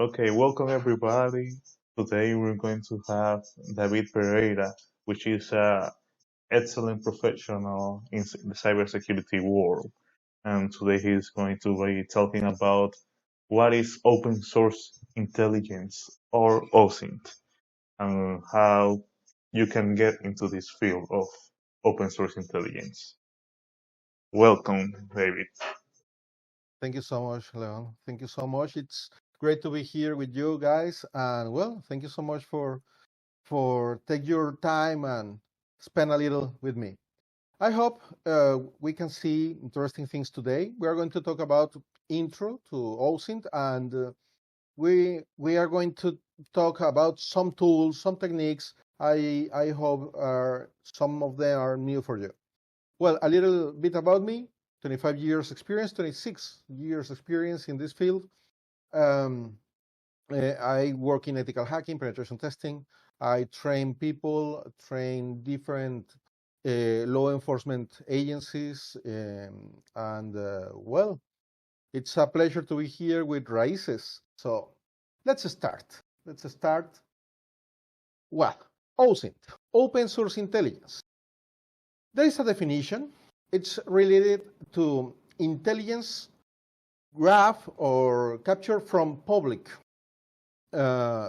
Okay, welcome everybody. Today we're going to have David Pereira, which is a excellent professional in the cybersecurity world. And today he's going to be talking about what is open source intelligence or OSINT and how you can get into this field of open source intelligence. Welcome, David. Thank you so much, Leon. Thank you so much. It's great to be here with you guys. And well, thank you so much for take your time and spend a little with me. I hope we can see interesting things today. We are going to talk about intro to OSINT, and we are going to talk about some tools, some techniques. I hope some of them are new for you. Well, a little bit about me. 25 years experience, 26 years experience in this field. Um, I work in ethical hacking, penetration testing. I train people, train different law enforcement agencies, and well, it's a pleasure to be here with Raices. So let's start. Let's start. Well, OSINT, Open Source Intelligence. There is a definition. It's related to intelligence graph or capture from public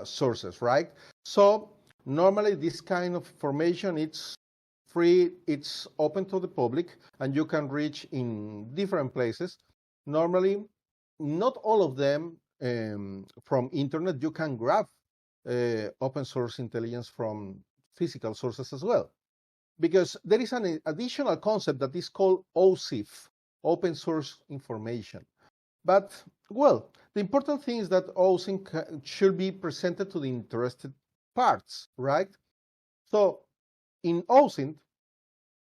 sources, right? So normally this kind of information, it's free, it's open to the public, and you can reach in different places. Normally, not all of them from internet. You can grab open source intelligence from physical sources as well, because there is an additional concept that is called OSIF, open source information. But, well, the important thing is that OSINT should be presented to the interested parts, right? So in OSINT,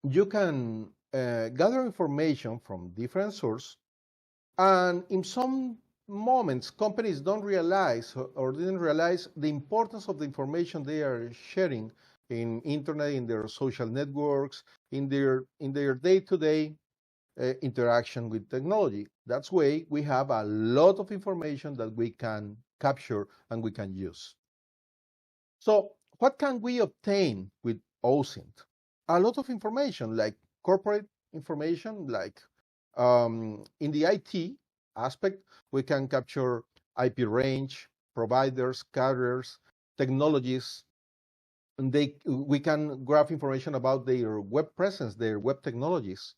you can gather information from different sources, and in some moments, companies don't realize or didn't realize the importance of the information they are sharing in internet, in their social networks, in their day-to-day interaction with technology. That's why we have a lot of information that we can capture and we can use. So what can we obtain with OSINT? A lot of information, like corporate information, like in the IT aspect, we can capture IP range, providers, carriers, technologies, and we can grab information about their web presence, their web technologies.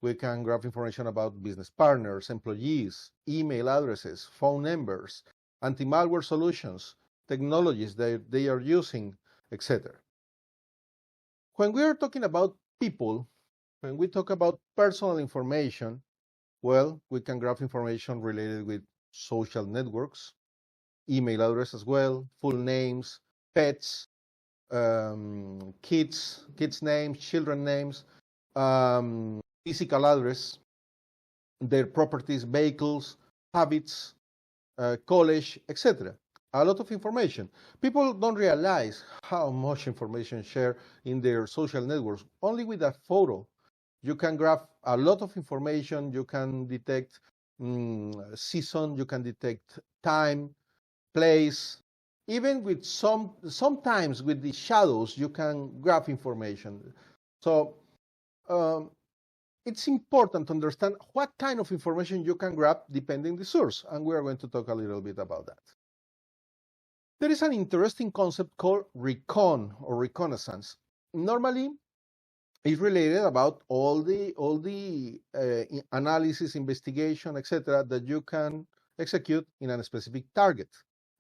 We can grab information about business partners, employees, email addresses, phone numbers, anti-malware solutions, technologies that they are using, etc. When we are talking about people, when we talk about personal information, well, we can grab information related with social networks, email address as well, full names, pets, kids' names, children names, physical address, their properties, vehicles, habits, college, etc. A lot of information. People don't realize how much information shared in their social networks. Only with a photo, you can grab a lot of information. You can detect season. You can detect time, place. Even with sometimes with the shadows, you can grab information. So um, it's important to understand what kind of information you can grab depending the source, and we are going to talk a little bit about that. There is an interesting concept called recon or reconnaissance. Normally, it's related about all the analysis, investigation, etc., that you can execute in a specific target,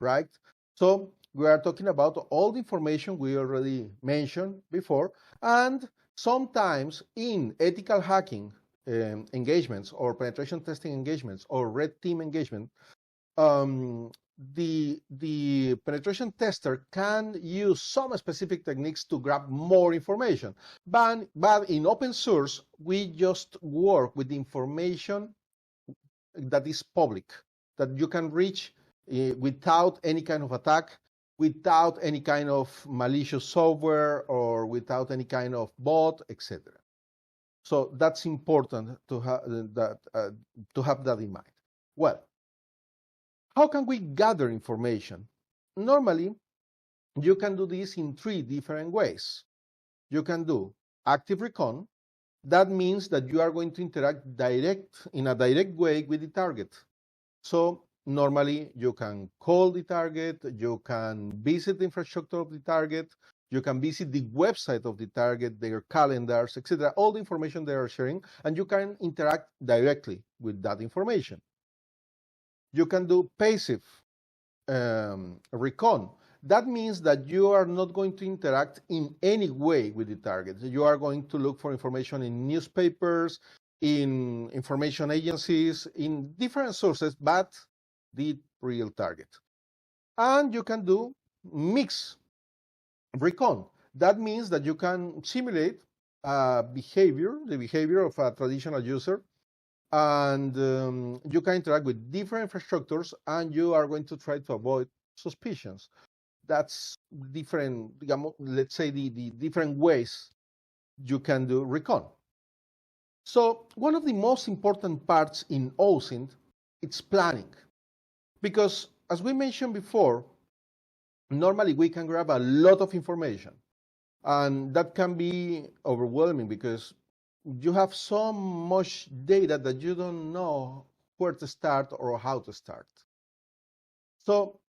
right? So we are talking about all the information we already mentioned before, and sometimes in ethical hacking engagements or penetration testing engagements or red team engagement, um, the penetration tester can use some specific techniques to grab more information. But in open source, we just work with the information that is public, that you can reach without any kind of attack, without any kind of malicious software, or without any kind of bot, etc. So that's important to have that in mind. Well, How can we gather information? Normally, you can do this in 3 different ways. You can do active recon. That means that you are going to interact in a direct way with the target. So normally you can call the target, you can visit the infrastructure of the target, you can visit the website of the target, their calendars, etc., all the information they are sharing, and you can interact directly with that information. You can do passive recon. That means that you are not going to interact in any way with the target. You are going to look for information in newspapers, in information agencies, in different sources, but the real target. And you can do mix recon. That means that you can simulate the behavior of a traditional user, and you can interact with different infrastructures, and you are going to try to avoid suspicions. That's different, let's say, the different ways you can do recon. So one of the most important parts in OSINT, it's planning. Because as we mentioned before, normally we can grab a lot of information, and that can be overwhelming because you have so much data that you don't know where to start or how to start. So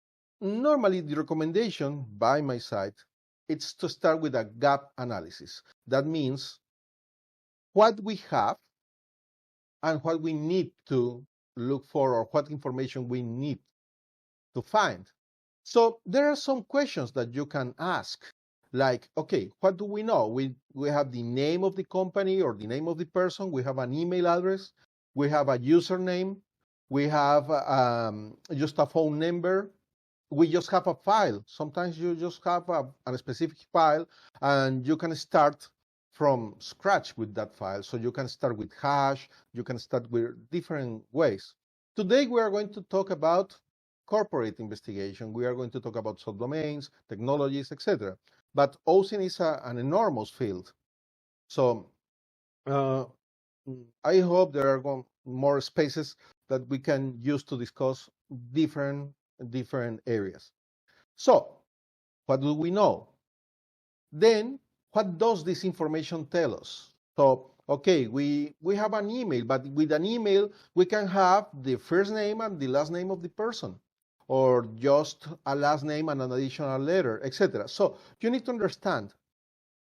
normally the recommendation by my side, it's to start with a gap analysis. That means what we have and what we need to look for, or what information we need to find. So there are some questions that you can ask, like, okay, what do we know? We have the name of the company or the name of the person. We have an email address. We have a username. We have just a phone number. We just have a file. Sometimes you just have a specific file, and you can start from scratch with that file. So you can start with hash. You can start with different ways. Today, we are going to talk about corporate investigation. We are going to talk about subdomains, technologies, etc. But OSINT is an enormous field. So I hope there are more spaces that we can use to discuss different areas. So what do we know? Then what does this information tell us? So, okay, we have an email, but with an email, we can have the first name and the last name of the person, or just a last name and an additional letter, etc. So you need to understand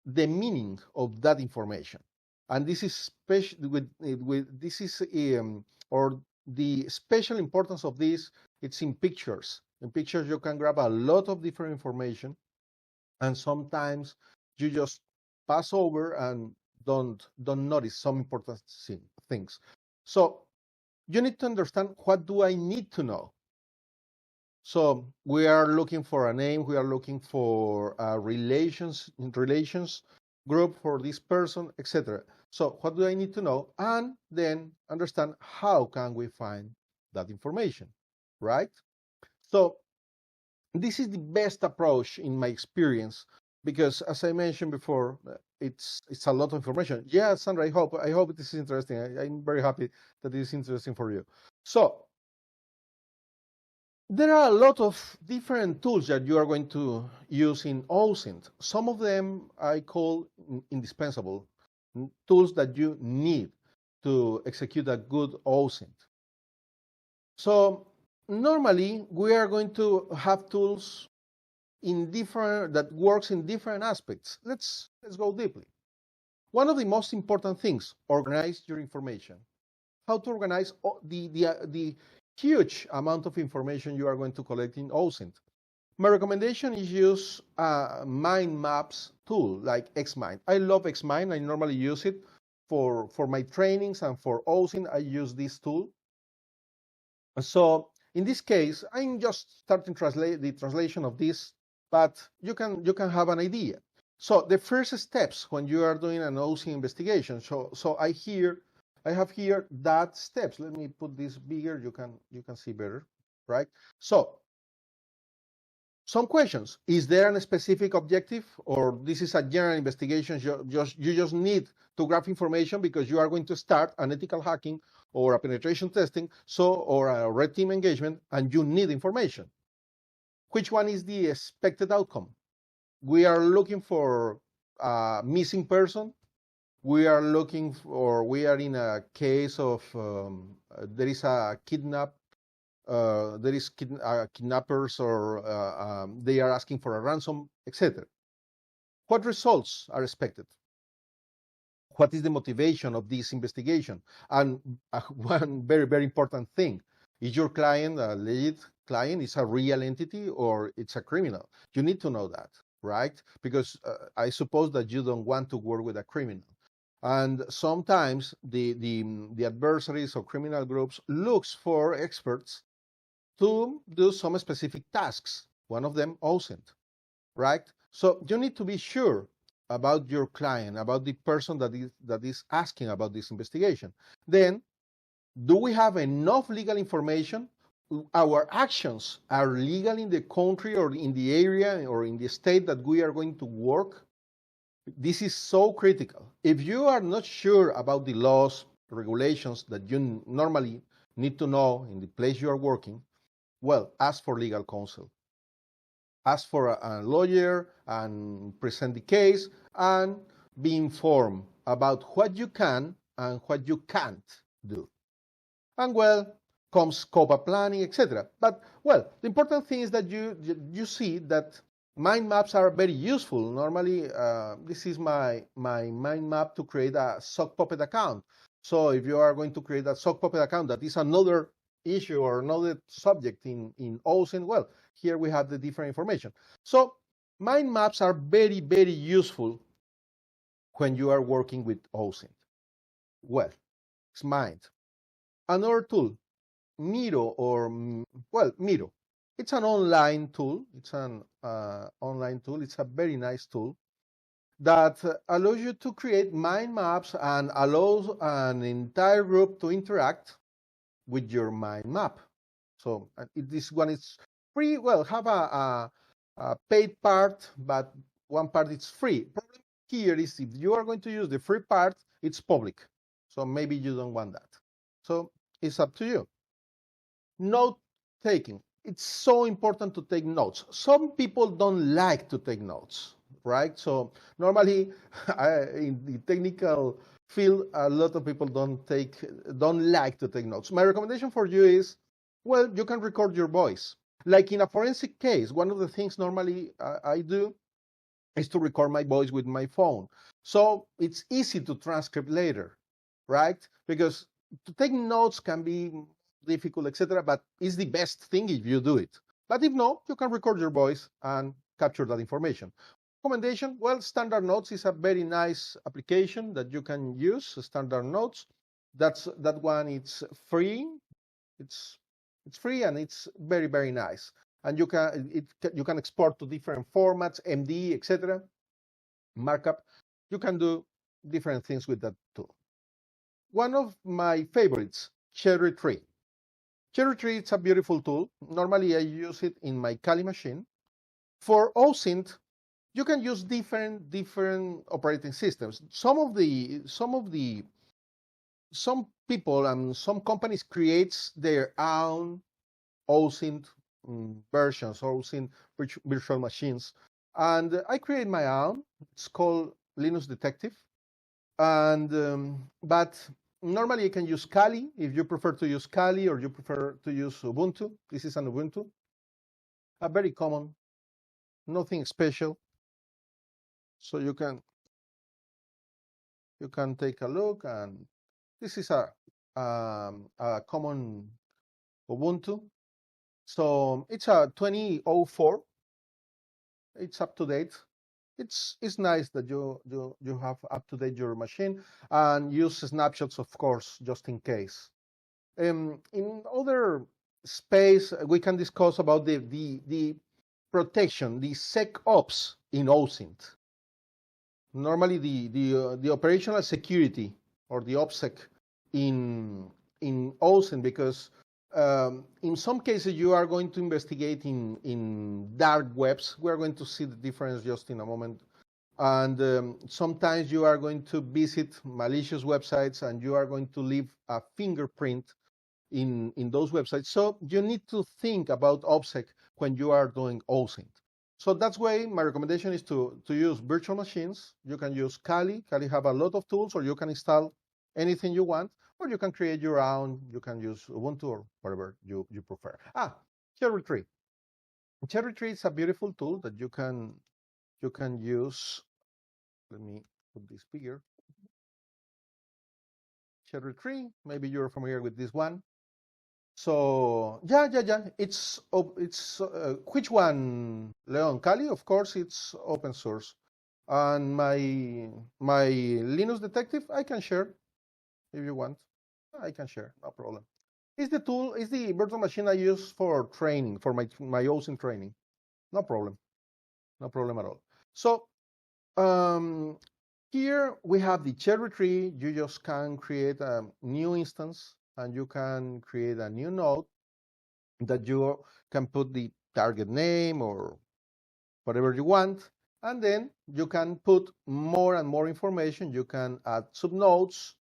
the meaning of that information. And this is special or the special importance of this, it's in pictures. In pictures, you can grab a lot of different information, and sometimes you just pass over and don't notice some important things. So you need to understand, what do I need to know? So we are looking for a name, we are looking for a relations group for this person, etc. So what do I need to know? And then understand, how can we find that information, right? So this is the best approach in my experience, because as I mentioned before, it's a lot of information. Yeah, Sandra, I hope it is interesting. I'm very happy that it is interesting for you. So there are a lot of different tools that you are going to use in OSINT. Some of them I call indispensable, tools that you need to execute a good OSINT. So normally we are going to have tools that works in different aspects. Let's go deeply. One of the most important things: organize your information. How to organize the huge amount of information you are going to collect in OSINT. My recommendation is use a mind maps tool like Xmind. I love Xmind. I normally use it for my trainings, and for OSINT I use this tool. So in this case, I'm just starting the translation of this, but you can have an idea. So the first steps when you are doing an OSINT investigation. So I have here that steps. Let me put this bigger. You can see better, right? So some questions. Is there a specific objective, or this is a general investigation? You just need to grab information because you are going to start an ethical hacking or a penetration testing, or a red team engagement, and you need information. Which one is the expected outcome? We are looking for a missing person. We are looking for, we are in a case of there is a kidnap. There is kidnappers, or they are asking for a ransom, etc. What results are expected? What is the motivation of this investigation? And one very, very important thing, is your client a legit client, is a real entity, or it's a criminal? You need to know that, right? Because I suppose that you don't want to work with a criminal. And sometimes the adversaries or criminal groups looks for experts to do some specific tasks. One of them, OSINT, right? So you need to be sure about your client, about the person that is asking about this investigation. Then, do we have enough legal information? Our actions are legal in the country or in the area or in the state that we are going to work? This is so critical. If you are not sure about the laws, regulations that you normally need to know in the place you are working, well, ask for legal counsel. Ask for a lawyer and present the case, and be informed about what you can and what you can't do. And well, comes COPA planning, etc. But well, the important thing is that you see that mind maps are very useful. Normally, this is my mind map to create a sock puppet account. So if you are going to create a sock puppet account, that is another issue or another subject in OSINT, well, here we have the different information. So mind maps are very, very useful when you are working with OSINT. Well, it's mind. Another tool, Miro, or well, Miro. It's an online tool. It's an online tool. It's a very nice tool that allows you to create mind maps and allows an entire group to interact with your mind map. So this one is free. Well, have a paid part, but one part is free. Problem here is if you are going to use the free part, it's public. So maybe you don't want that. So it's up to you. Note taking. It's so important to take notes. Some people don't like to take notes, right? So normally in the technical field, a lot of people don't like to take notes. My recommendation for you is, well, you can record your voice. Like in a forensic case, one of the things normally I do is to record my voice with my phone. So it's easy to transcribe later, right? Because to take notes can be difficult, etc., but it's the best thing if you do it. But if no, you can record your voice and capture that information. Recommendation, well, Standard Notes is a very nice application that you can use, Standard Notes. That one, it's free. It's free and it's very, very nice. And you can export to different formats, MD, etc., markup. You can do different things with that tool. One of my favorites, Cherry Tree. Cherry Tree, it's a beautiful tool. Normally, I use it in my Kali machine. For OSINT, you can use different operating systems. Some people and some companies creates their own OSINT versions, OSINT virtual machines, and I create my own. It's called Linux Detective, and but normally you can use Kali if you prefer to use Kali or you prefer to use Ubuntu. This is an Ubuntu, a very common, nothing special. So you can take a look, and this is a common Ubuntu. So it's a 2004. It's up to date. It's nice that you have up to date your machine and use snapshots, of course, just in case. In other space, we can discuss about the protection, the SecOps in OSINT. Normally, the operational security or the OPSEC in OSINT, because In some cases, you are going to investigate in dark webs. We are going to see the difference just in a moment. And sometimes you are going to visit malicious websites and you are going to leave a fingerprint in those websites. So you need to think about OPSEC when you are doing OSINT. So that's why my recommendation is to use virtual machines. You can use Kali. Kali have a lot of tools, or you can install anything you want, or you can create your own. You can use Ubuntu or whatever you prefer. Cherry Tree. Cherry Tree is a beautiful tool that you can use. Let me put this bigger. Cherry Tree. Maybe you're familiar with this one. So yeah. It's which one, Leon? Kali? Of course, it's open source. And my Linux Detective, I can share if you want. I can share, no problem. It's the tool, it's the virtual machine I use for training, for my OSINT training. No problem at all. So here we have the cherry tree. You just can create a new instance and you can create a new node that you can put the target name or whatever you want. And then you can put more and more information. You can add subnodes.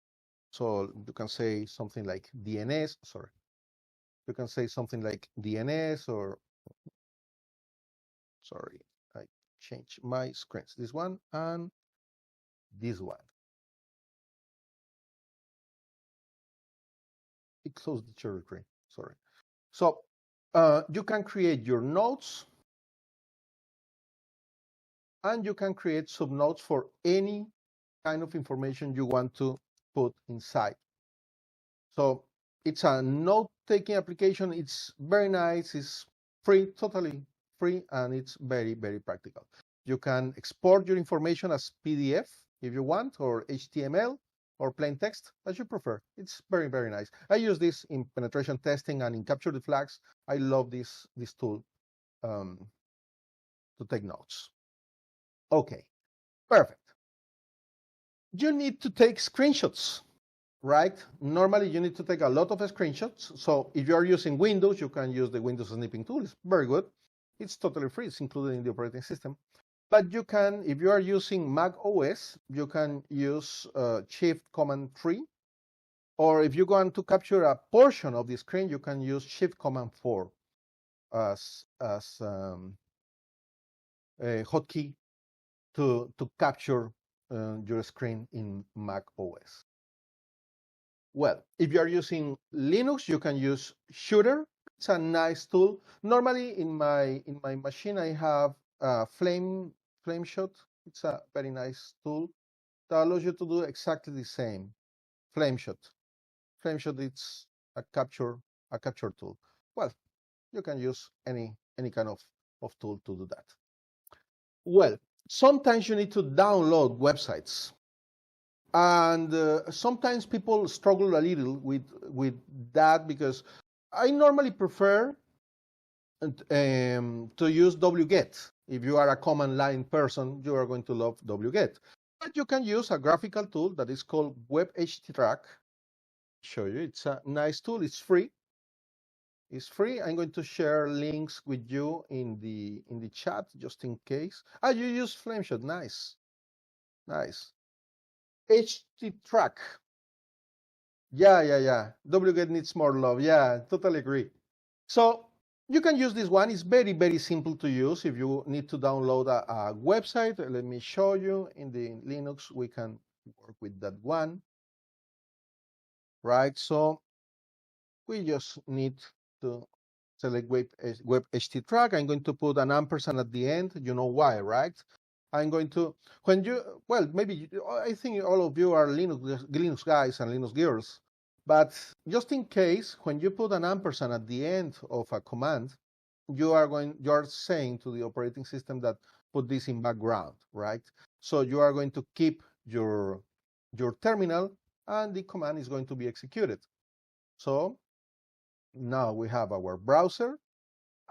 So you can say something like DNS, sorry. You can say something like DNS or, sorry, I changed my screens. This one and this one. It closed the cherry tree, sorry. So you can create your nodes and you can create subnodes for any kind of information you want to put inside. So it's a note-taking application. It's very nice. It's free, totally free, and it's very, very practical. You can export your information as PDF if you want, or HTML, or plain text, as you prefer. It's very, very nice. I use this in penetration testing and in capture the flags. I love this tool to take notes. Okay, perfect. You need to take screenshots, right? Normally, you need to take a lot of screenshots. So if you are using Windows, you can use the Windows snipping tool. It's very good. It's totally free. It's included in the operating system. But you can, if you are using Mac OS, you can use Shift Command 3. Or if you want to capture a portion of the screen, you can use Shift Command 4 as a hotkey to capture your screen in Mac OS. Well, if you are using Linux, you can use Shooter. It's a nice tool. Normally, in my machine, I have Flameshot. It's a very nice tool that allows you to do exactly the same. Flameshot. Flameshot, it's a capture tool. Well, you can use any kind of tool to do that. Well, sometimes you need to download websites. And sometimes people struggle a little with that because I normally prefer to use wget. If you are a command line person, you are going to love wget. But you can use a graphical tool that is called WebHTTrack. Show you, it's a nice tool. It's free. It's free. I'm going to share links with you in the chat just in case. You use Flameshot. Nice. HTTrack. Yeah. wget needs more love. Yeah, totally agree. So you can use this one. It's very, very simple to use. If you need to download a website, let me show you. In the Linux, we can work with that one. Right, so we just need to select WebHTTrack. I'm going to put an ampersand at the end. You know why, right? I'm going to, I think all of you are Linux guys and Linux girls, but just in case, when you put an ampersand at the end of a command, you are saying to the operating system that put this in background, right? So you are going to keep your terminal and the command is going to be executed. So now we have our browser,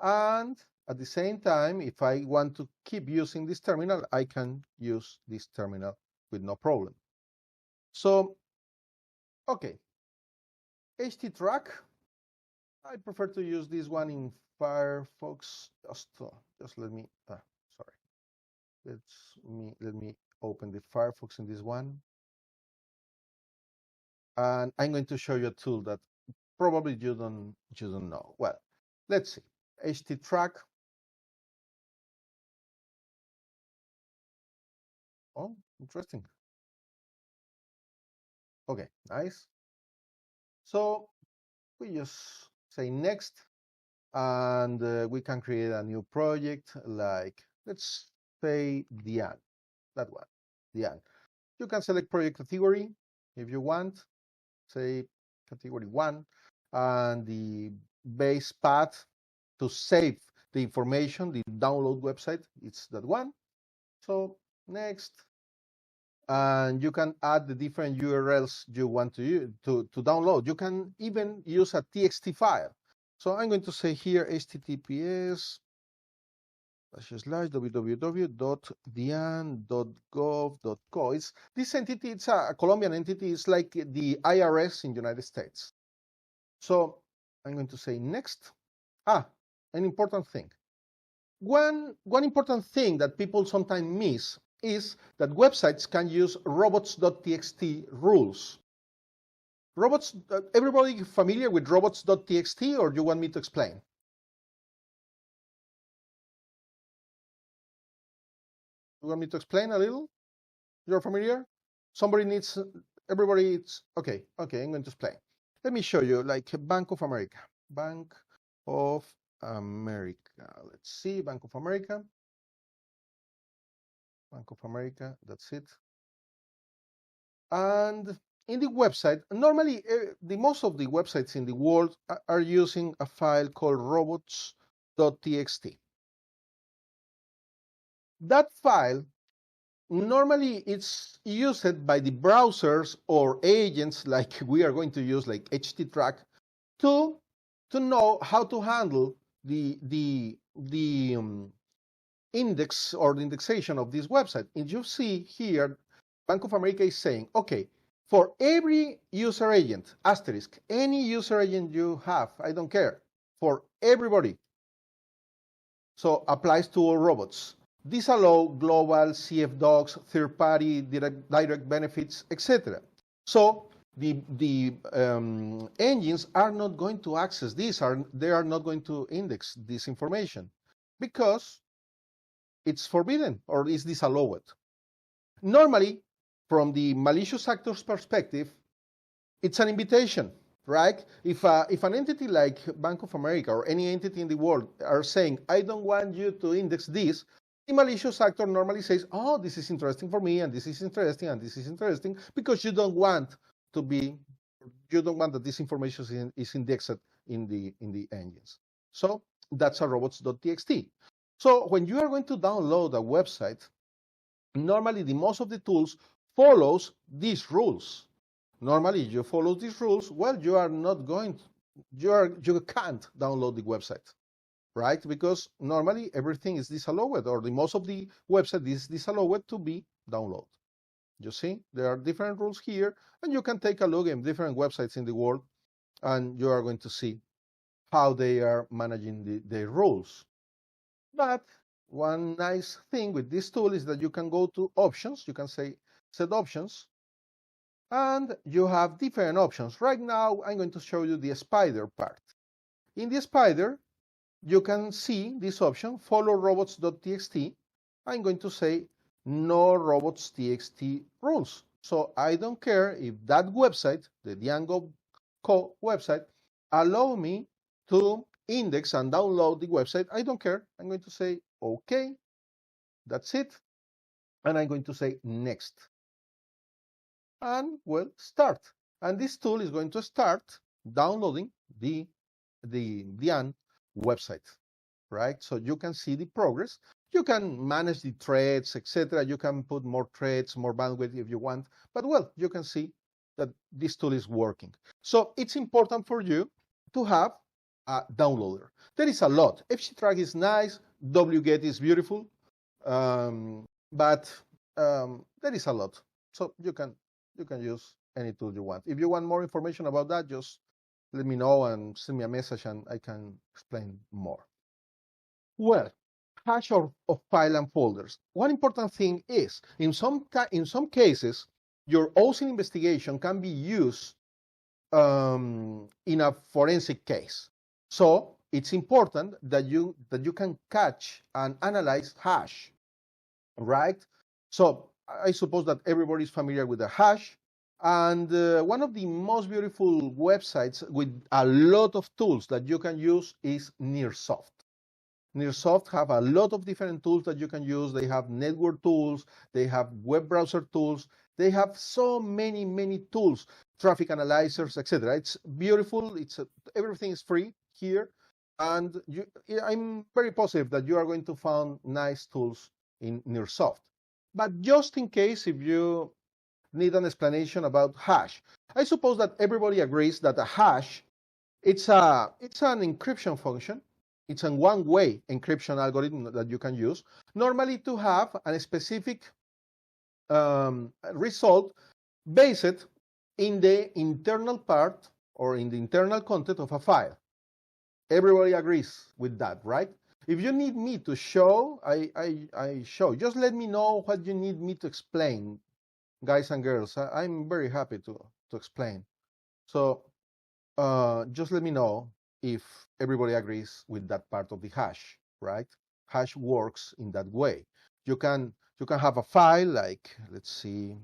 and at the same time, if I want to keep using this terminal, I can use this terminal with no problem. So, okay, HTTrack, I prefer to use this one in Firefox. Just let me, sorry. Let me open the Firefox in this one. And I'm going to show you a tool that probably you don't know. Well, let's see. httrack. Oh, interesting. Okay, nice. So we just say next, and we can create a new project like, let's say Diane, that one, Diane. You can select project category if you want, say category 1, and the base path to save the information, the download website, it's that one. So next, and you can add the different URLs you want to download. You can even use a TXT file. So I'm going to say here https://www.dian.gov.co. This entity, it's a Colombian entity. It's like the IRS in the United States. So I'm going to say next. An important thing. One important thing that people sometimes miss is that websites can use robots.txt rules. Robots, everybody familiar with robots.txt, or you want me to explain? You want me to explain a little? You're familiar? Somebody needs, everybody, it's, okay, I'm going to explain. Let me show you, like Bank of America. Bank of America. Let's see, Bank of America. Bank of America, that's it. And in the website, normally the most of the websites in the world are using a file called robots.txt. That file normally it's used by the browsers or agents like we are going to use, like httrack, to know how to handle the index or the indexation of this website. And you see here, Bank of America is saying, okay, for every user agent, asterisk, any user agent you have, I don't care, for everybody, so applies to all robots. Disallow global, CFDocs, third-party, direct benefits, etc. So the engines are not going to access this, they are not going to index this information because it's forbidden or is disallowed. Normally, from the malicious actor's perspective, it's an invitation, right? If an entity like Bank of America or any entity in the world are saying, I don't want you to index this, the malicious actor normally says, oh, this is interesting for me, and this is interesting, and this is interesting, because you don't want that this information is indexed in the engines. So that's a robots.txt. So when you are going to download a website, normally the most of the tools follows these rules. Normally you follow these rules, well, you are not going to, you can't download the website, right? Because normally everything is disallowed, or the most of the website is disallowed to be downloaded. You see, there are different rules here, and you can take a look at different websites in the world, and you are going to see how they are managing the rules. But one nice thing with this tool is that you can go to options, you can say set options, and you have different options. Right now, I'm going to show you the spider part. In the spider, you can see this option, follow robots.txt. I'm going to say no robots.txt rules. So I don't care if that website, the Dian.gov.co website, allow me to index and download the website. I don't care. I'm going to say okay. That's it. And I'm going to say next. And well, start. And this tool is going to start downloading the Dian website, right? So you can see the progress. You can manage the threads, etc. You can put more threads, more bandwidth if you want. But well, you can see that this tool is working. So it's important for you to have a downloader. There is a lot. httrack is nice. wget is beautiful. But there is a lot. So you can use any tool you want. If you want more information about that, just let me know and send me a message and I can explain more. Well, hash of file and folders. One important thing is, in some cases, your OSINT investigation can be used in a forensic case. So it's important that you can catch and analyze hash, right? So I suppose that everybody is familiar with the hash. And one of the most beautiful websites with a lot of tools that you can use is Nearsoft. Nearsoft have a lot of different tools that you can use. They have network tools, they have web browser tools, they have so many tools, traffic analyzers, etc. It's beautiful. Everything is free here, and I'm very positive that you are going to find nice tools in Nearsoft. But just in case, if you need an explanation about hash, I suppose that everybody agrees that a hash it's an encryption function. It's a one-way encryption algorithm that you can use, normally to have a specific result based in the internal part or in the internal content of a file. Everybody agrees with that, right? If you need me to show, I show. Just let me know what you need me to explain, guys and girls. I'm very happy to explain. So just let me know if everybody agrees with that part of the hash, right? Hash works in that way. You can have a file like, let's see.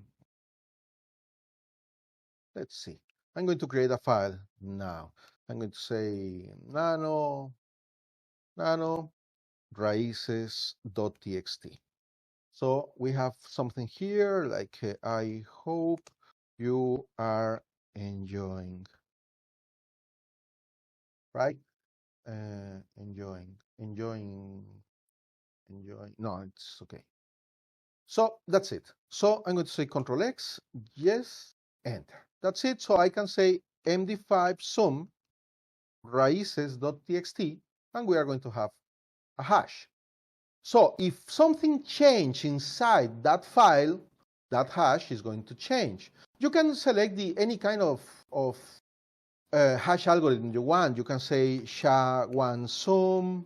I'm going to create a file now. I'm going to say nano raices.txt. So we have something here like I hope you are enjoying, right? Enjoying. No, it's okay. So that's it. So I'm going to say Control X, yes, enter. That's it. So I can say md5 sum raices.txt, and we are going to have a hash. So if something changes inside that file, that hash is going to change. You can select any kind of hash algorithm you want. You can say SHA-1 sum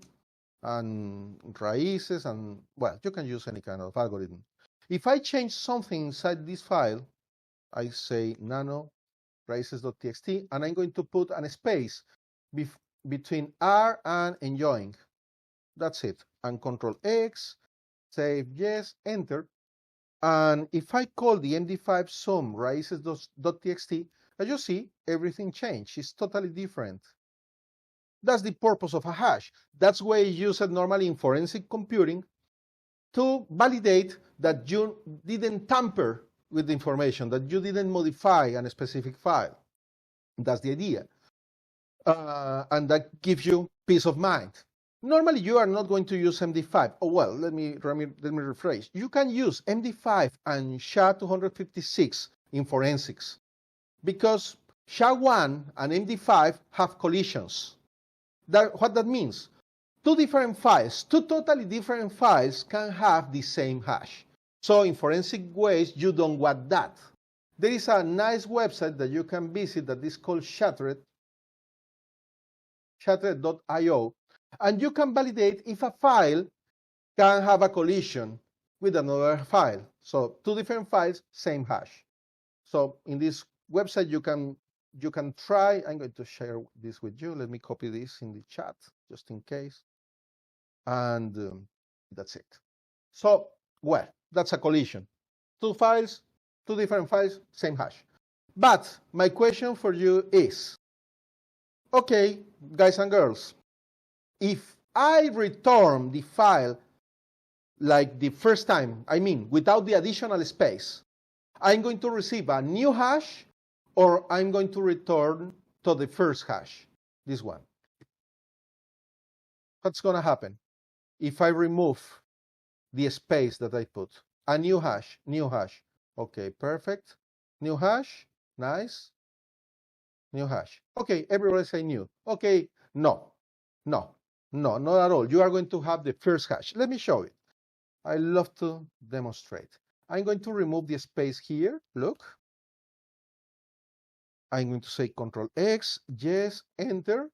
and Raices, and well, you can use any kind of algorithm. If I change something inside this file, I say nano raices.txt, and I'm going to put a space between R and enjoying. That's it. And Control X, save, yes, enter. And if I call the MD5 sum raices.txt, as you see, everything changed. It's totally different. That's the purpose of a hash. That's why you use it normally in forensic computing to validate that you didn't tamper with the information, that you didn't modify a specific file. That's the idea. And that gives you peace of mind. Normally, you are not going to use MD5. Oh, well, let me rephrase. You can use MD5 and SHA-256 in forensics because SHA-1 and MD5 have collisions. What that means? Two totally different files can have the same hash. So in forensic ways, you don't want that. There is a nice website that you can visit that is called shattered.io, and you can validate if a file can have a collision with another file. So two different files, same hash. So in this website, you can try. I'm going to share this with you. Let me copy this in the chat just in case. And that's it. So, well, that's a collision. Two different files, same hash. But my question for you is, okay, guys and girls, if I return the file like the first time, I mean, without the additional space, I'm going to receive a new hash, or I'm going to return to the first hash, this one. What's going to happen if I remove the space that I put? A new hash. Okay, perfect. New hash, nice. New hash. Okay, everybody say new. Okay, no, not at all. You are going to have the first hash. Let me show it. I love to demonstrate. I'm going to remove the space here. Look. I'm going to say Control X, yes, enter.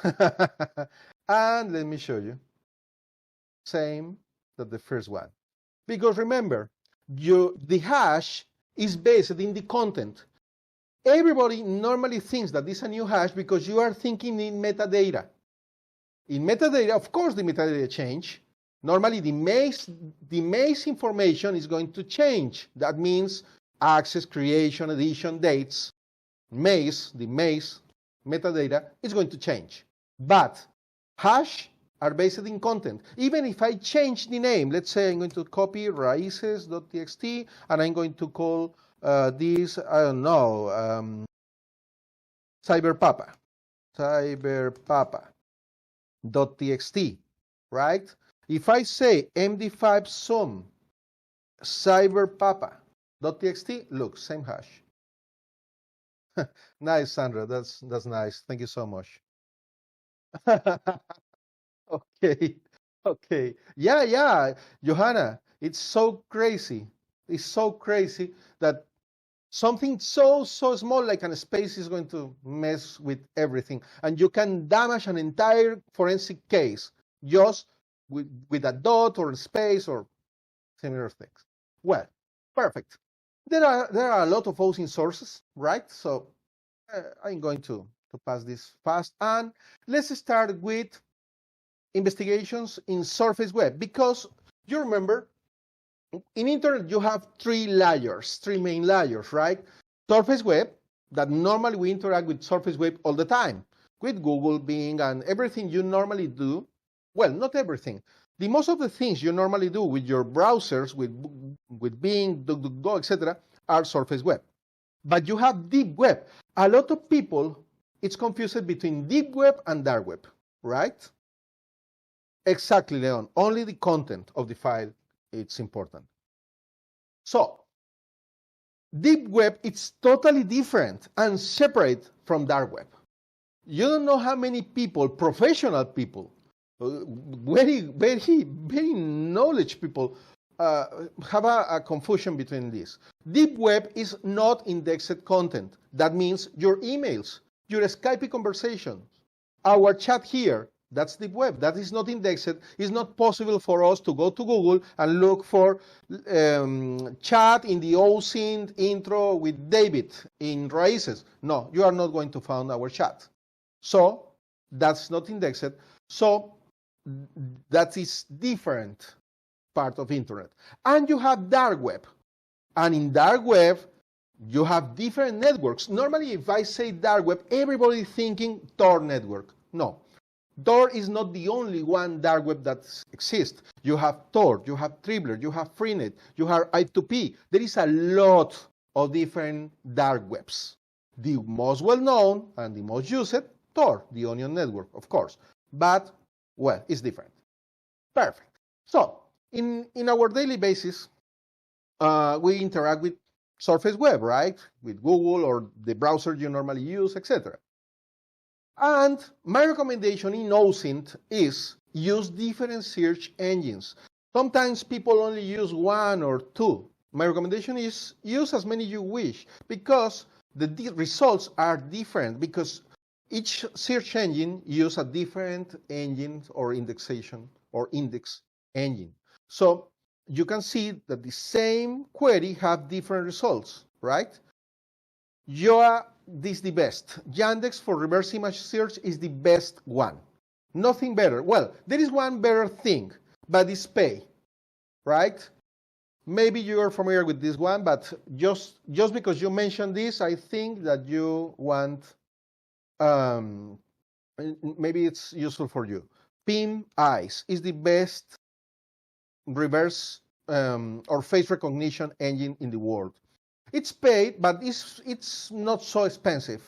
And let me show you. Same that the first one. Because remember, the hash is based in the content. Everybody normally thinks that this is a new hash because you are thinking in metadata. In metadata, of course, the metadata change. Normally, the maze information is going to change. That means access, creation, addition, dates. The maze metadata is going to change. But hash are based in content. Even if I change the name, let's say I'm going to copy raices.txt and I'm going to call this, I don't know, cyberpapa.txt, right? If I say md5 sum cyberpapa.txt, look, same hash. Nice, Sandra. That's nice. Thank you so much. Okay. Okay. Yeah. Johanna, it's so crazy. It's so crazy that something so small like a space is going to mess with everything. And you can damage an entire forensic case just with a dot or a space or similar things. Well, perfect. There are a lot of OSINT sources, right? So I'm going to pass this fast. And let's start with investigations in surface web, because you remember in internet you have three main layers, right? Surface web, that normally we interact with surface web all the time, with Google, Bing, and everything you normally do. Well, not everything. The most of the things you normally do with your browsers, with Bing, DuckDuckGo, etc., are surface web. But you have deep web. A lot of people, it's confused between deep web and dark web, right? Exactly, Leon. Only the content of the file it's important. So, deep web it's totally different and separate from dark web. You don't know how many people, professional people, very knowledge people, have a confusion between this. Deep web is not indexed content. That means your emails, your Skype conversations, our chat here, that's deep web. That is not indexed. It's not possible for us to go to Google and look for chat in the OSINT intro with David in Raices. No, you are not going to find our chat. So that's not indexed. So that is different part of internet. And you have dark web. And in dark web, you have different networks. Normally, if I say dark web, everybody is thinking Tor network. No. Tor is not the only one dark web that exists. You have Tor, you have Tribler, you have Freenet, you have I2P. There is a lot of different dark webs. The most well-known and the most used, Tor, the Onion network, of course. But, well, it's different. Perfect. So, in our daily basis, we interact with surface web, right? With Google or the browser you normally use, etc. And my recommendation in OSINT is use different search engines. Sometimes people only use one or two. My recommendation is use as many you wish, because the results are different, because each search engine uses a different engine or indexation or index engine. So you can see that the same query have different results, right? This is the best. Yandex for reverse image search is the best one. Nothing better. Well, there is one better thing, but it's pay, right? Maybe you are familiar with this one, but just because you mentioned this, I think that you want, maybe it's useful for you. PIM Eyes is the best reverse or face recognition engine in the world. It's paid, but it's not so expensive.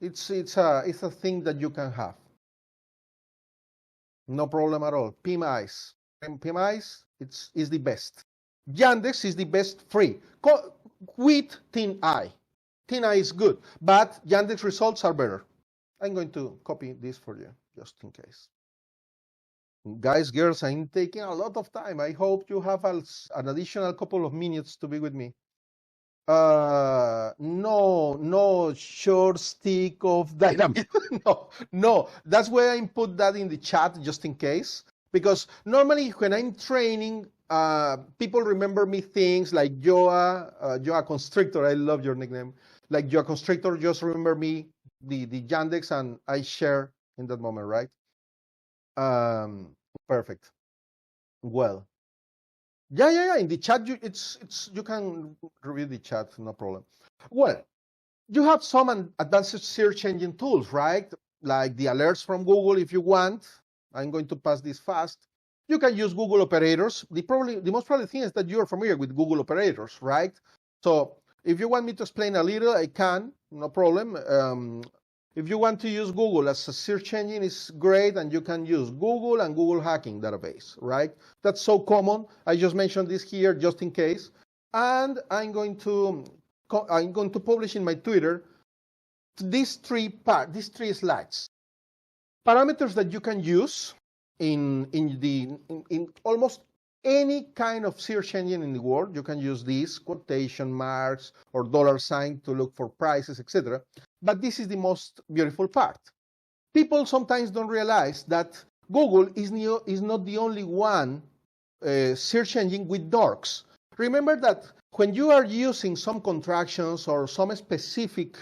It's a thing that you can have. No problem at all. PIM-Eyes is the best. Yandex is the best free with TinEye. TinEye is good, but Yandex results are better. I'm going to copy this for you just in case. Guys, girls, I'm taking a lot of time. I hope you have an additional couple of minutes to be with me. No short stick of dynamite. No. That's why I put that in the chat just in case. Because normally when I'm training, people remember me things like Joa Constrictor. I love your nickname. Like Joa Constrictor, just remember me, the Yandex, and I share in that moment, right? Perfect. Well, yeah. In the chat, you can review the chat, no problem. Well, you have some advanced search engine tools, right? Like the alerts from Google if you want. I'm going to pass this fast. You can use Google operators. The most probably thing is that you're familiar with Google operators, right? So if you want me to explain a little, I can, no problem. If you want to use Google as a search engine, it's great, and you can use Google and Google Hacking database, right? That's so common. I just mentioned this here just in case. And I'm going to publish in my Twitter these three slides. Parameters that you can use in almost any kind of search engine in the world. You can use these quotation marks or $sign to look for prices, etc. But this is the most beautiful part. People sometimes don't realize that Google is not the only one search engine with dorks. Remember that when you are using some contractions or some specific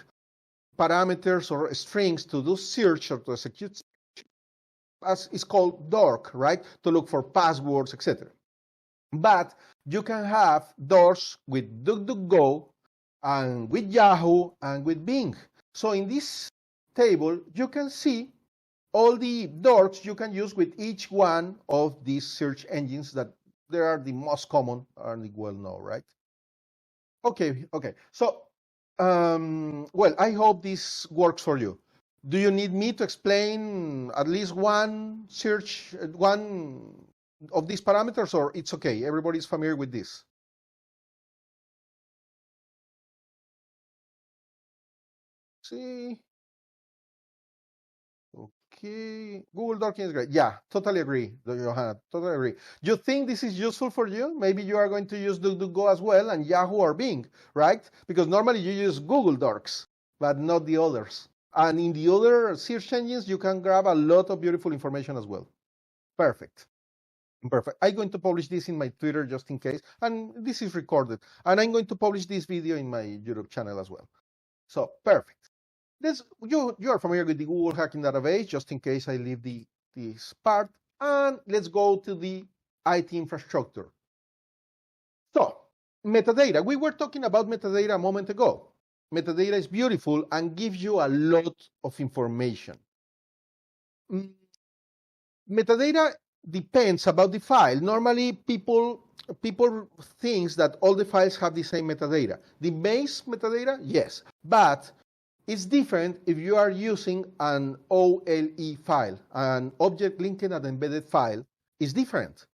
parameters or strings to do search or to execute, as is called dork, right? To look for passwords, etc. But you can have doors with DuckDuckGo and with Yahoo and with Bing. So in this table, you can see all the dorks you can use with each one of these search engines that they are the most common and well known, right? Okay. So, well, I hope this works for you. Do you need me to explain at least one of these parameters, or it's okay? Everybody's familiar with this. See? Okay, Google Docking is great. Yeah, totally agree, Johanna. Totally agree. You think this is useful for you? Maybe you are going to use DuckDuckGo as well and Yahoo or Bing, right? Because normally you use Google Docs, but not the others. And in the other search engines, you can grab a lot of beautiful information as well. Perfect. I'm going to publish this in my Twitter just in case. And this is recorded. And I'm going to publish this video in my YouTube channel as well. So, perfect. You are familiar with the Google Hacking database, just in case I leave this part. And let's go to the IT infrastructure. So, metadata. We were talking about metadata a moment ago. Metadata is beautiful and gives you a lot of information. Metadata depends about the file. Normally, people think that all the files have the same metadata. The base metadata, yes, but it's different if you are using an OLE file, an object linked and embedded file is different.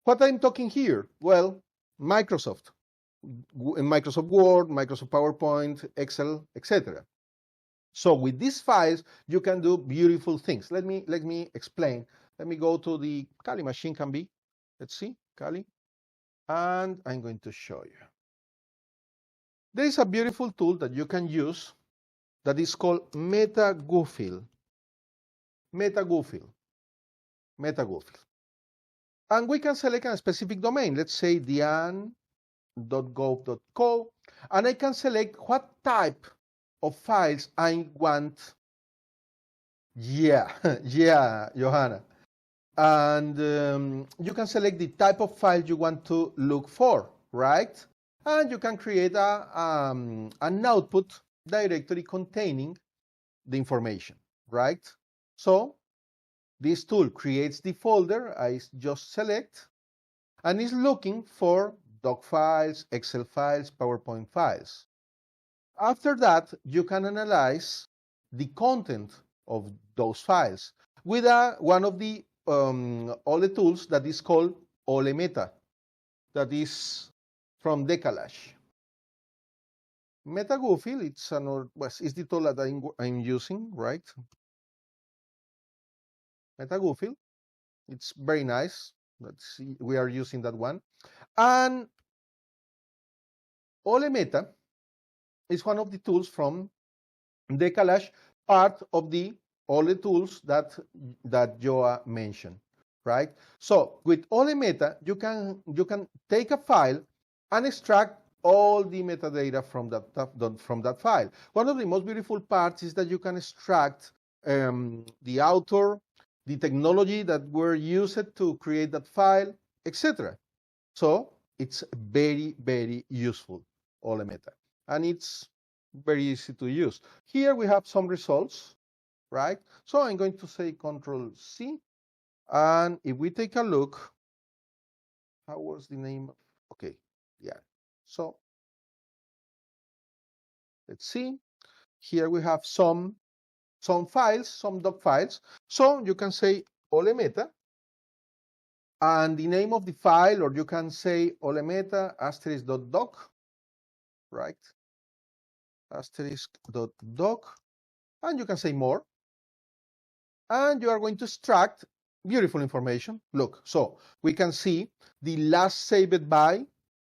What I'm talking here? Well, Microsoft Word, Microsoft PowerPoint, Excel, etc. So with these files, you can do beautiful things. Let me explain. Let me go to the Kali machine can be. Let's see, Kali. And I'm going to show you. There is a beautiful tool that you can use that is called MetaGoofil. MetaGoofil. And we can select a specific domain. Let's say dian.gov.co. And I can select what type of files I want. Yeah, Johanna. And you can select the type of file you want to look for, right? And you can create an output directory containing the information, right? So this tool creates the folder I just select and is looking for doc files, Excel files, PowerPoint files. After that, you can analyze the content of those files with one of the OLE tools that is called OLE Meta, that is from Decalash. MetaGoofil, it's the tool that I'm using, right? MetaGoofil, it's very nice. Let's see, we are using that one. And OleMeta is one of the tools from Decalage, part of all the tools that Joa mentioned, right? So with OleMeta, you can take a file and extract all the metadata from that file. One of the most beautiful parts is that you can extract the author, the technology that were used to create that file, etc. So it's very, very useful, OleMeta, and it's very easy to use. Here we have some results, right? So I'm going to say Control C, and if we take a look, how was the name? Okay, yeah. So let's see. Here we have some files, some doc files. So you can say OleMeta, and the name of the file, or you can say OleMeta *doc, right? *doc, and you can say more. And you are going to extract beautiful information. Look, so we can see the last saved by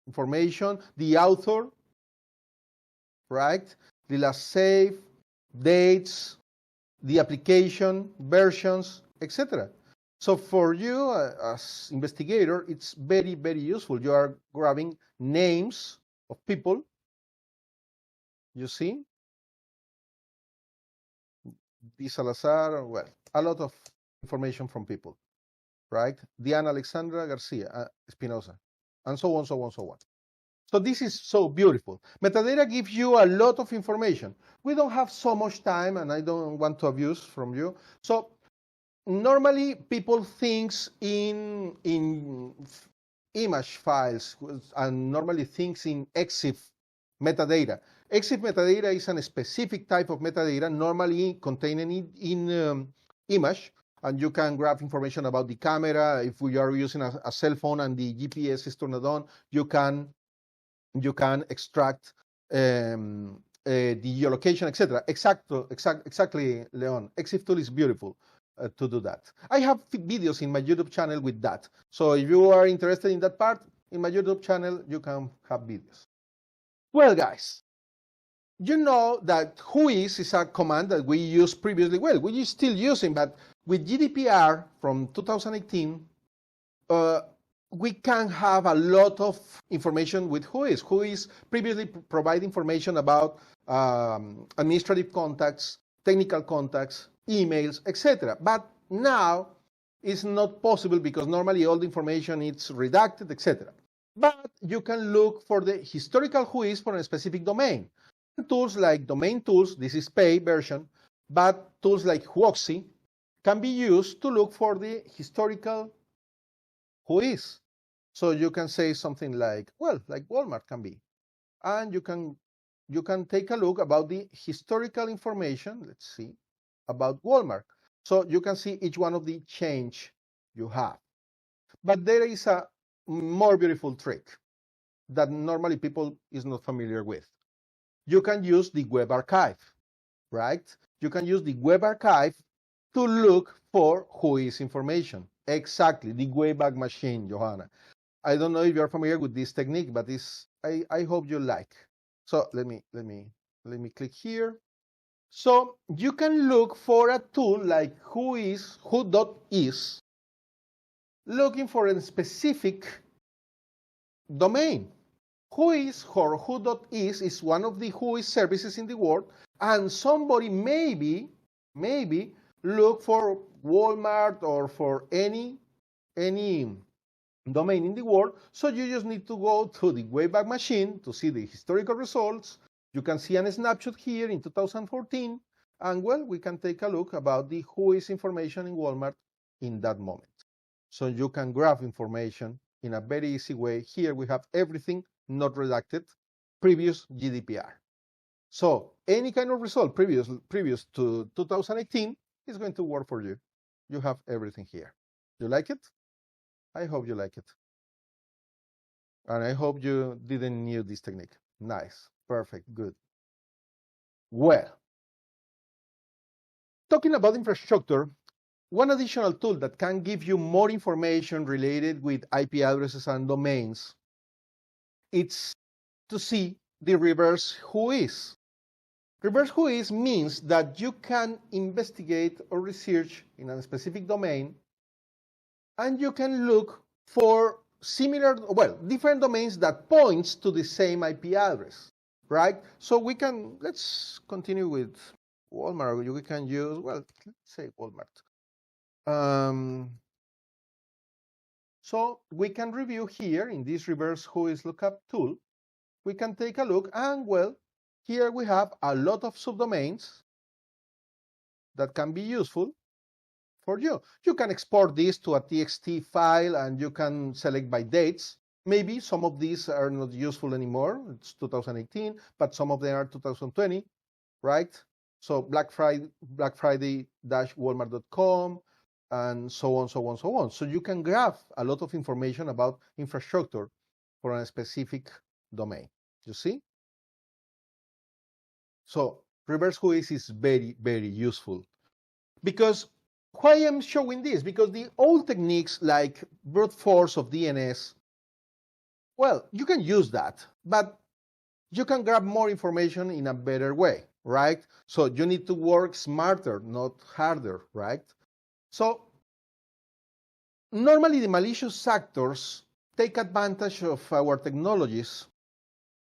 information, the author, right? The last save, dates, the application, versions, etc. So for you as investigator, it's very, very useful. You are grabbing names of people, you see, Di Salazar, well, a lot of information from people, right? Diana Alexandra Garcia Espinosa, and so on, so on, so on. So this is so beautiful. Metadata gives you a lot of information. We don't have so much time, and I don't want to abuse from you. So normally people think in image files, and normally thinks in EXIF metadata. EXIF metadata is a specific type of metadata, normally contained in image, and you can grab information about the camera. If we are using a cell phone and the GPS is turned on, you can extract the geolocation, etc. Exactly, Leon. EXIF tool is beautiful to do that. I have videos in my YouTube channel with that. So if you are interested in that part, in my YouTube channel, you can have videos. Well, guys, you know that whois a command that we used previously. Well, we're still using, but with GDPR from 2018, we can have a lot of information with whois. Whois previously provide information about administrative contacts, technical contacts, emails, etc. But now it's not possible because normally all the information is redacted, etc. But you can look for the historical whois for a specific domain. Tools like domain tools, this is paid version, but tools like Whoxy can be used to look for the historical whois. So you can say something like, well, like Walmart can be. And you can take a look about the historical information, let's see, about Walmart. So you can see each one of the change you have. But there is a more beautiful trick that normally people is not familiar with. You can use the web archive, right? You can use the web archive to look for whois information. Exactly, the Wayback Machine, Johanna. I don't know if you're familiar with this technique, but I hope you like. So let me click here. So you can look for a tool like who.is, looking for a specific domain. Whois or who.is is one of the whois services in the world, and somebody maybe look for Walmart or for any domain in the world. So you just need to go to the Wayback Machine to see the historical results. You can see a snapshot here in 2014, and well, we can take a look about the whois information in Walmart in that moment. So you can grab information in a very easy way. Here we have everything not redacted, previous GDPR. So any kind of result previous to 2018 is going to work for you. You have everything here. You like it? I hope you like it. And I hope you didn't knew this technique. Nice, perfect, good. Well, talking about infrastructure, one additional tool that can give you more information related with IP addresses and domains, it's to see the reverse whois. Reverse whois means that you can investigate or research in a specific domain, and you can look for similar, well, different domains that points to the same IP address, right? So we can, let's continue with Walmart. We can use, well, let's say Walmart. So we can review here in this reverse whois lookup tool. We can take a look, and well, here we have a lot of subdomains that can be useful for you. You can export this to a TXT file, and you can select by dates. Maybe some of these are not useful anymore. It's 2018, but some of them are 2020, right? So Black Friday-Walmart.com, and so on, so on, so on. So you can grab a lot of information about infrastructure for a specific domain. You see? So reverse whois is very, very useful. Because why I'm showing this? Because the old techniques like brute force of DNS, well, you can use that, but you can grab more information in a better way, right? So you need to work smarter, not harder, right? So normally the malicious actors take advantage of our technologies,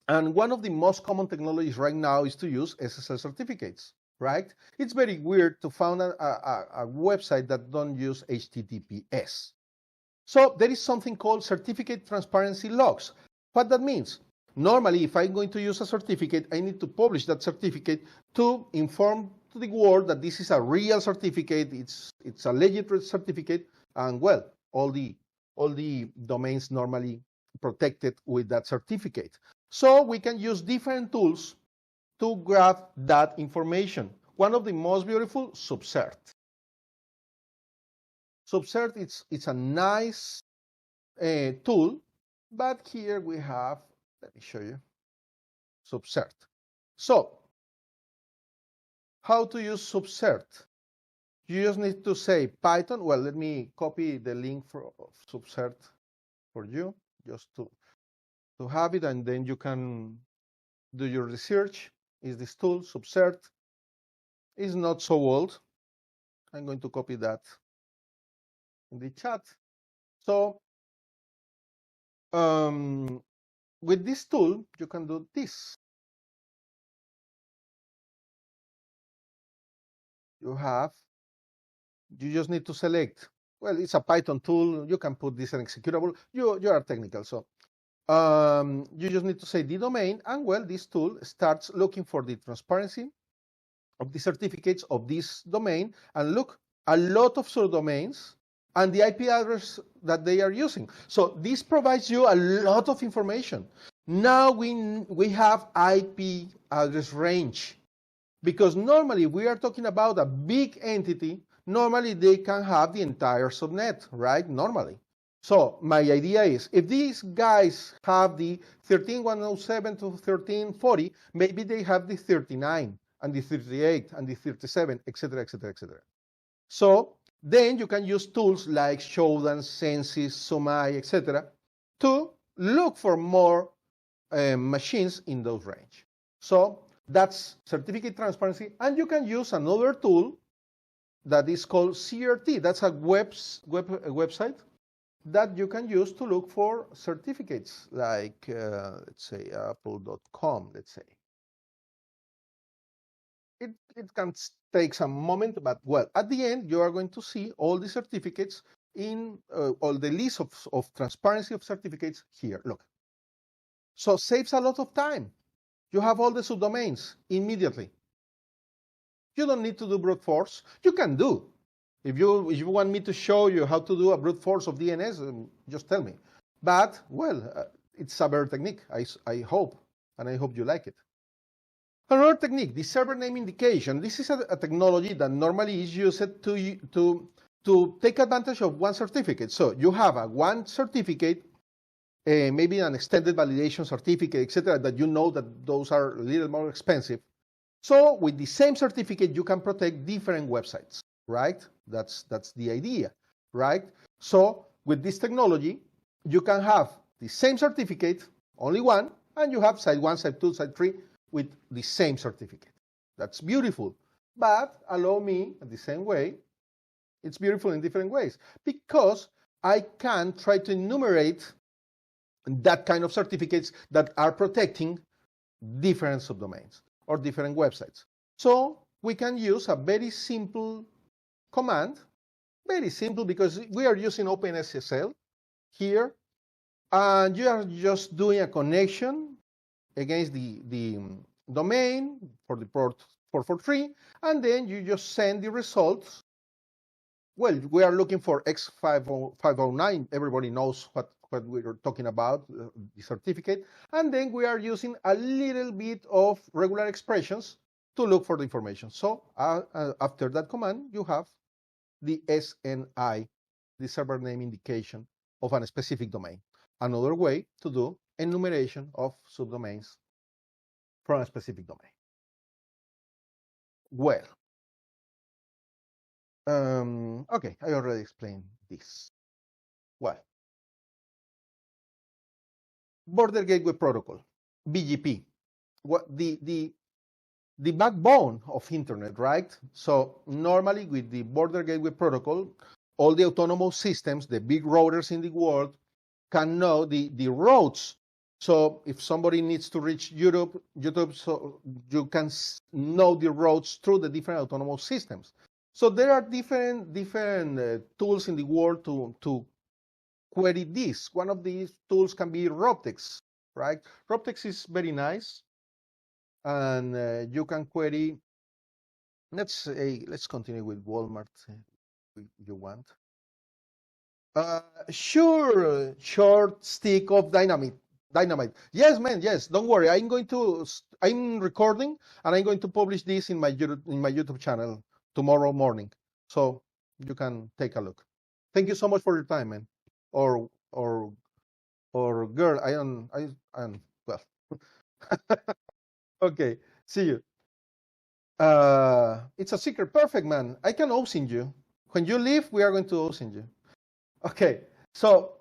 and one of the most common technologies right now is to use SSL certificates, right? It's very weird to find a website that don't use HTTPS. So there is something called certificate transparency logs. What that means? Normally, if I'm going to use a certificate, I need to publish that certificate to inform to the world that this is a real certificate, it's a legit certificate, and well, all the domains normally protected with that certificate. So we can use different tools to grab that information. One of the most beautiful, Subcert. Subcert, it's a nice tool, but here we have, let me show you, Subcert. So, how to use Subcert? You just need to say Python. Well, let me copy the link for Subcert for you, just to have it, and then you can do your research. Is this tool, Subcert? Is not so old. I'm going to copy that in the chat. So with this tool, you can do this. You just need to select, well, it's a Python tool. You can put this in executable. You are technical, so you just need to say the domain, and well, this tool starts looking for the transparency of the certificates of this domain, and look, a lot of subdomains and the IP address that they are using. So this provides you a lot of information. Now we have IP address range, because normally we are talking about a big entity. Normally they can have the entire subnet, right? Normally. So my idea is, if these guys have the 13.107 to 13.40, maybe they have the 39 and the 38 and the 37, etc., etc., etc. So then you can use tools like Shodan, Censis, Sumai, etc., to look for more machines in those range. So that's certificate transparency, and you can use another tool that is called CRT. That's a website that you can use to look for certificates, like let's say apple.com. Let's say it can take some moment, but well, at the end you are going to see all the certificates in all the list of transparency of certificates here. Look, so saves a lot of time. You have all the subdomains immediately. You don't need to do brute force. You can do. If you want me to show you how to do a brute force of DNS, just tell me. But, well, it's a better technique, I hope, and I hope you like it. Another technique, the server name indication. This is a technology that normally is used to take advantage of one certificate. So you have one certificate, maybe an extended validation certificate, etc., that you know that those are a little more expensive. So with the same certificate, you can protect different websites, right? That's the idea, right? So with this technology, you can have the same certificate, only one, and you have site 1, site 2, site 3 with the same certificate. That's beautiful. But allow me, in the same way, it's beautiful in different ways, because I can try to enumerate that kind of certificates that are protecting different subdomains or different websites. So we can use a very simple command, very simple, because we are using OpenSSL here, and you are just doing a connection against the domain for the port 443, and then you just send the results. Well, we are looking for X509. Everybody knows what we're talking about, the certificate. And then we are using a little bit of regular expressions to look for the information. So after that command, you have the SNI, the server name indication of a specific domain. Another way to do enumeration of subdomains from a specific domain. Well, okay, I already explained this. Well, Border Gateway Protocol, BGP, what the backbone of internet, right? So normally with the Border Gateway Protocol, all the autonomous systems, the big routers in the world, can know the routes. So if somebody needs to reach YouTube, so you can know the routes through the different autonomous systems. So there are different tools in the world to query this. One of these tools can be Roptex, right? Roptex is very nice, and you can query. Let's continue with Walmart. If you want. Sure, short stick of dynamite. Yes, man. Yes, don't worry. I'm recording, and I'm going to publish this in my YouTube channel tomorrow morning, so you can take a look. Thank you so much for your time, man. Or girl. Well. Okay. See you. It's a secret. Perfect, man. I can OSINT you. When you leave, we are going to OSINT you. Okay. So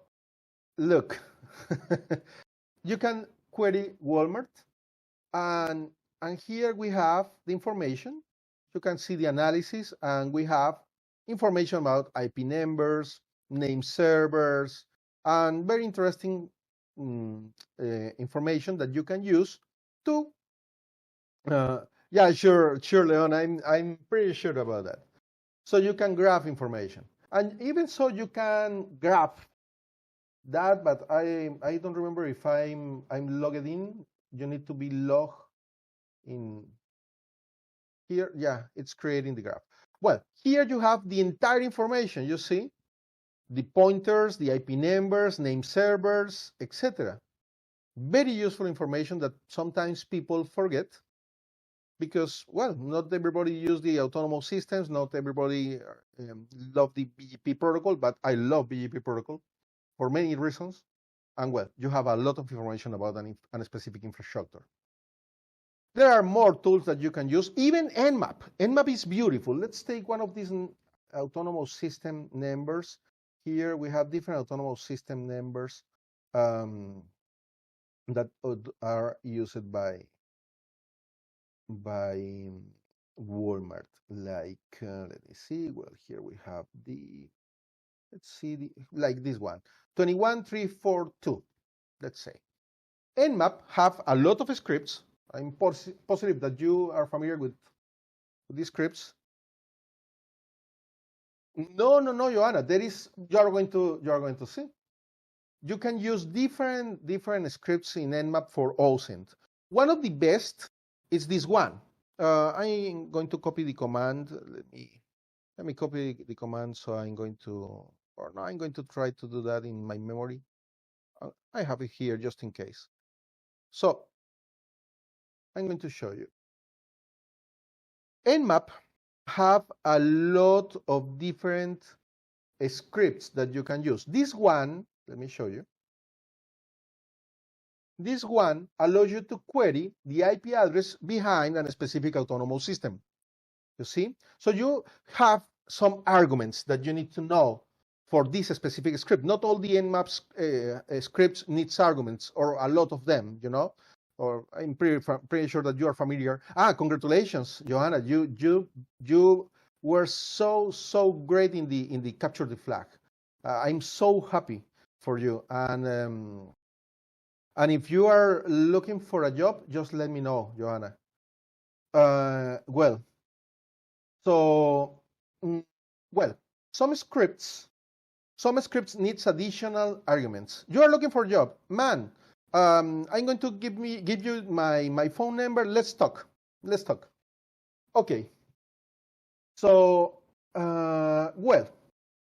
look, you can query Walmart, and here we have the information. You can see the analysis, and we have information about IP numbers, name servers, and very interesting information that you can use to. Yeah, sure, Leon. I'm pretty sure about that. So you can grab information, and even so, you can grab that. But I don't remember if I'm logged in. You need to be logged in here. Yeah, it's creating the graph. Well, here you have the entire information. You see the pointers, the IP numbers, name servers, etc. Very useful information that sometimes people forget, because, well, not everybody use the autonomous systems, not everybody love the BGP protocol, but I love BGP protocol for many reasons. And, well, you have a lot of information about a specific infrastructure. There are more tools that you can use, even Nmap. Nmap is beautiful. Let's take one of these autonomous system numbers. Here we have different autonomous system numbers that are used by Walmart. Like, let me see. Well, here we have let's see, like this one, 21342, let's say. Nmap have a lot of scripts. I'm positive that you are familiar with these scripts. No, Joanna. You are going to see. You can use different scripts in Nmap for OSINT. One of the best is this one. I'm going to copy the command. Let me copy the command. So I'm going to try to do that in my memory. I have it here just in case. So I'm going to show you. Nmap have a lot of different scripts that you can use. This one, let me show you. This one allows you to query the IP address behind a specific autonomous system. You see? So you have some arguments that you need to know for this specific script. Not all the Nmap scripts needs arguments, or a lot of them, you know. Or I'm pretty sure that you are familiar. Congratulations, Johanna! You were so great in the capture the flag. I'm so happy for you. And if you are looking for a job, just let me know, Johanna. Well, some scripts needs additional arguments. You are looking for a job, man. I'm going to give you my phone number. Let's talk. Okay. So, the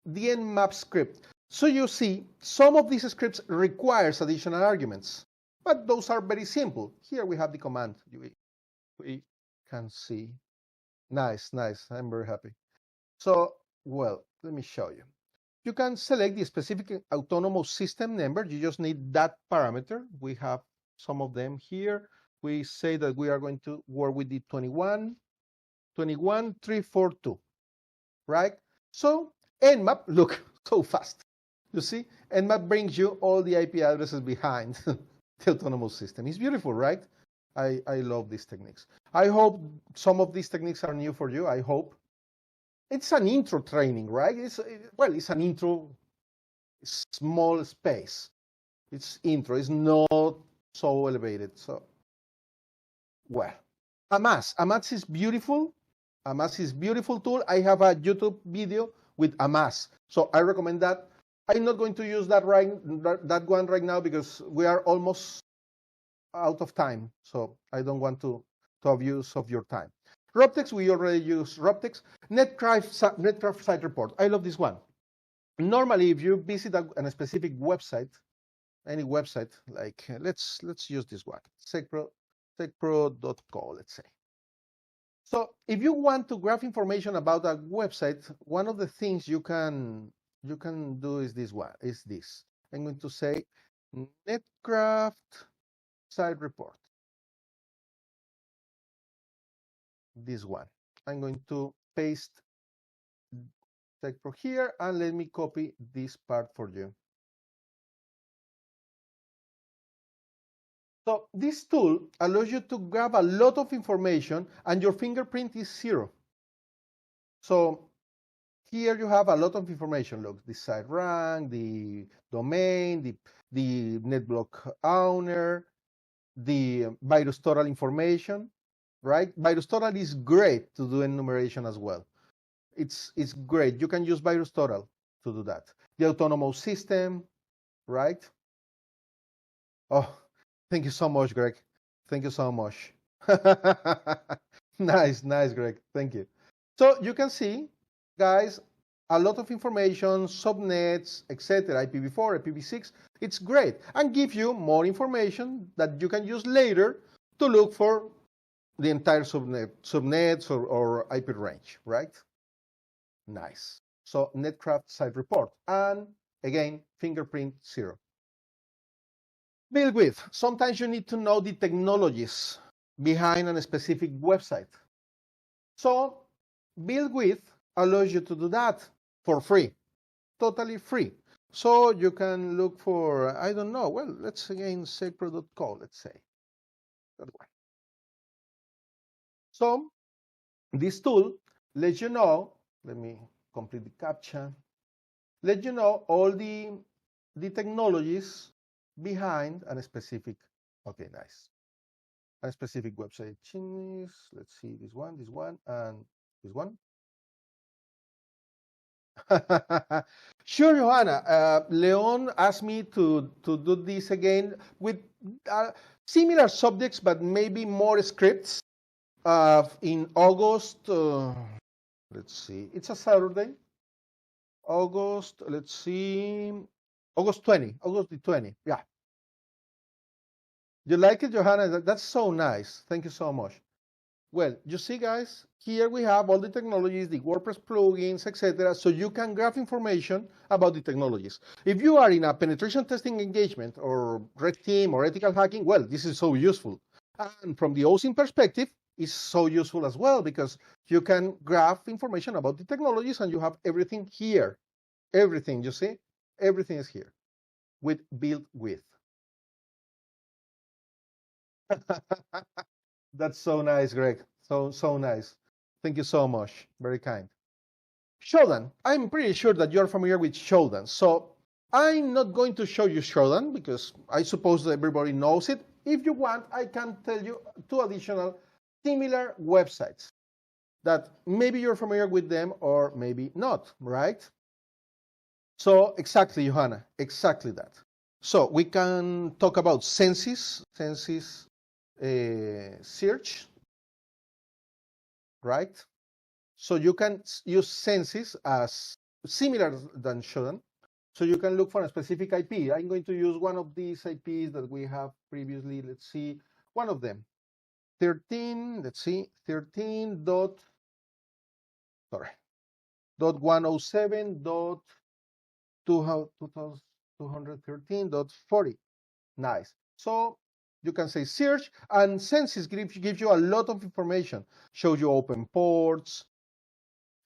Nmap script. So you see, some of these scripts requires additional arguments, but those are very simple. Here we have the command. We can see. Nice. I'm very happy. So, let me show you. You can select the specific autonomous system number. You just need that parameter. We have some of them here. We say that we are going to work with the 21342, right? So Nmap, look, so fast. You see, Nmap brings you all the IP addresses behind the autonomous system. It's beautiful, right? I love these techniques. I hope some of these techniques are new for you. I hope. It's an intro training, right? It's an intro, small space. It's intro. It's not so elevated. So, Amass is beautiful. Amass is beautiful tool. I have a YouTube video with Amass, so I recommend that. I'm not going to use that one right now because we are almost out of time. So I don't want to abuse of your time. Roptex, we already use Roptex. Netcraft site report. I love this one. Normally, if you visit a specific website, any website, like let's use this one, secpro.co, let's say. So if you want to graph information about a website, one of the things you can do is this one. I'm going to say Netcraft site report. This one. I'm going to paste Secpro here, and let me copy this part for you. So this tool allows you to grab a lot of information, and your fingerprint is 0. So here you have a lot of information. Look, the site rank, the domain, the netblock owner, the VirusTotal information, right? VirusTotal is great to do enumeration as well. It's great. You can use VirusTotal to do that. The autonomous system, right? Oh, thank you so much, Greg. Thank you so much. Nice, Greg. Thank you. So you can see, guys, a lot of information, subnets, etc., IPv4, IPv6. It's great, and give you more information that you can use later to look for the entire subnets or IP range, right? Nice. So Netcraft site report, and again, fingerprint 0. Build with. Sometimes you need to know the technologies behind a specific website. So build with allows you to do that for free, totally free. So you can look for, I don't know, well, let's again secpro.co, let's say. That one. So this tool lets you know, let me complete the CAPTCHA, let you know all the technologies behind a specific, okay, nice. A specific website. Let's see, this one, and this one. Sure, Johanna. Leon asked me to do this again with similar subjects, but maybe more scripts. In August, let's see, it's a Saturday. August, let's see, August the 20th, yeah. You like it, Johanna? That's so nice. Thank you so much. Well, you see, guys, here we have all the technologies, the WordPress plugins, etc. So you can graph information about the technologies. If you are in a penetration testing engagement or red team or ethical hacking, well, this is so useful. And from the OSINT perspective, it's so useful as well, because you can graph information about the technologies and you have everything here. Everything, you see? Everything is here with built with. That's so nice, Greg. So nice. Thank you so much. Very kind. Shodan. I'm pretty sure that you're familiar with Shodan. So I'm not going to show you Shodan because I suppose that everybody knows it. If you want, I can tell you two additional similar websites that maybe you're familiar with them or maybe not, right? So exactly, Johanna, exactly that. So we can talk about census search, right? So you can use census as similar than Shodan. So you can look for a specific IP. I'm going to use one of these IPs that we have previously. Let's see, one of them. 13, let's see, 13 dot, sorry, dot 107 dot 213.40. Nice. So you can say search, and census gives you a lot of information. Shows you open ports,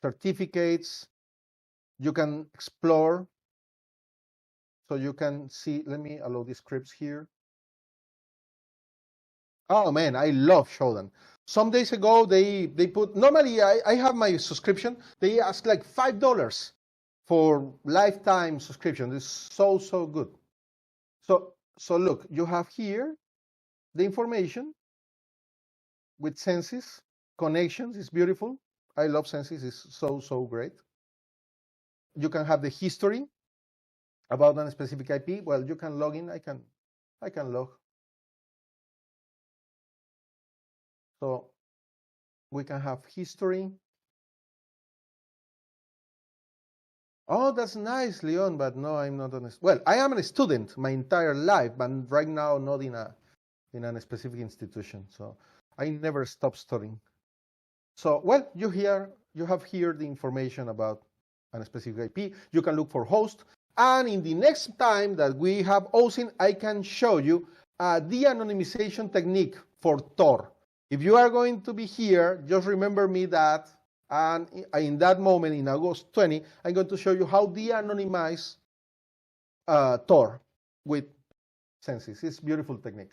certificates. You can explore. So you can see, let me allow these scripts here. Oh man, I love Shodan. Some days ago, they put, normally I have my subscription. They ask like $5 for lifetime subscription. It's so good. So look, you have here the information with census, connections. It's beautiful. I love census. It's so great. You can have the history about a specific IP. Well, you can log in. I can log. So we can have history. Oh, that's nice, Leon, but no, I'm not honest. Well, I am a student my entire life, but right now not in a specific institution. So I never stop studying. So, well, you have here the information about a specific IP. You can look for host. And in the next time that we have OSINT, I can show you a de-anonymization technique for Tor. If you are going to be here, just remember me that, and in that moment, in August 20, I'm going to show you how de-anonymize Tor with census. It's a beautiful technique.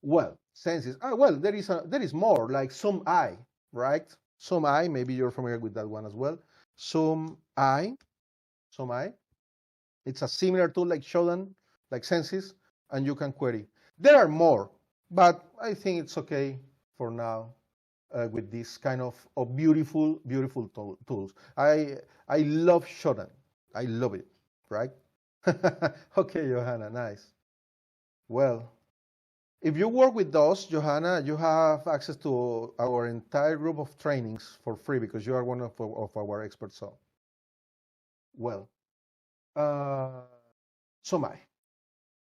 Well, census. Well, there is more, like SumI, right? SumI, maybe you're familiar with that one as well. SumI. It's a similar tool like Shodan, like census, and you can query. There are more, but I think it's okay for now with this kind of beautiful tools. I love Shodan. I love it, right? Okay, Johanna, nice. Well, if you work with those, Johanna, you have access to our entire group of trainings for free because you are one of our experts. So, well, SumI.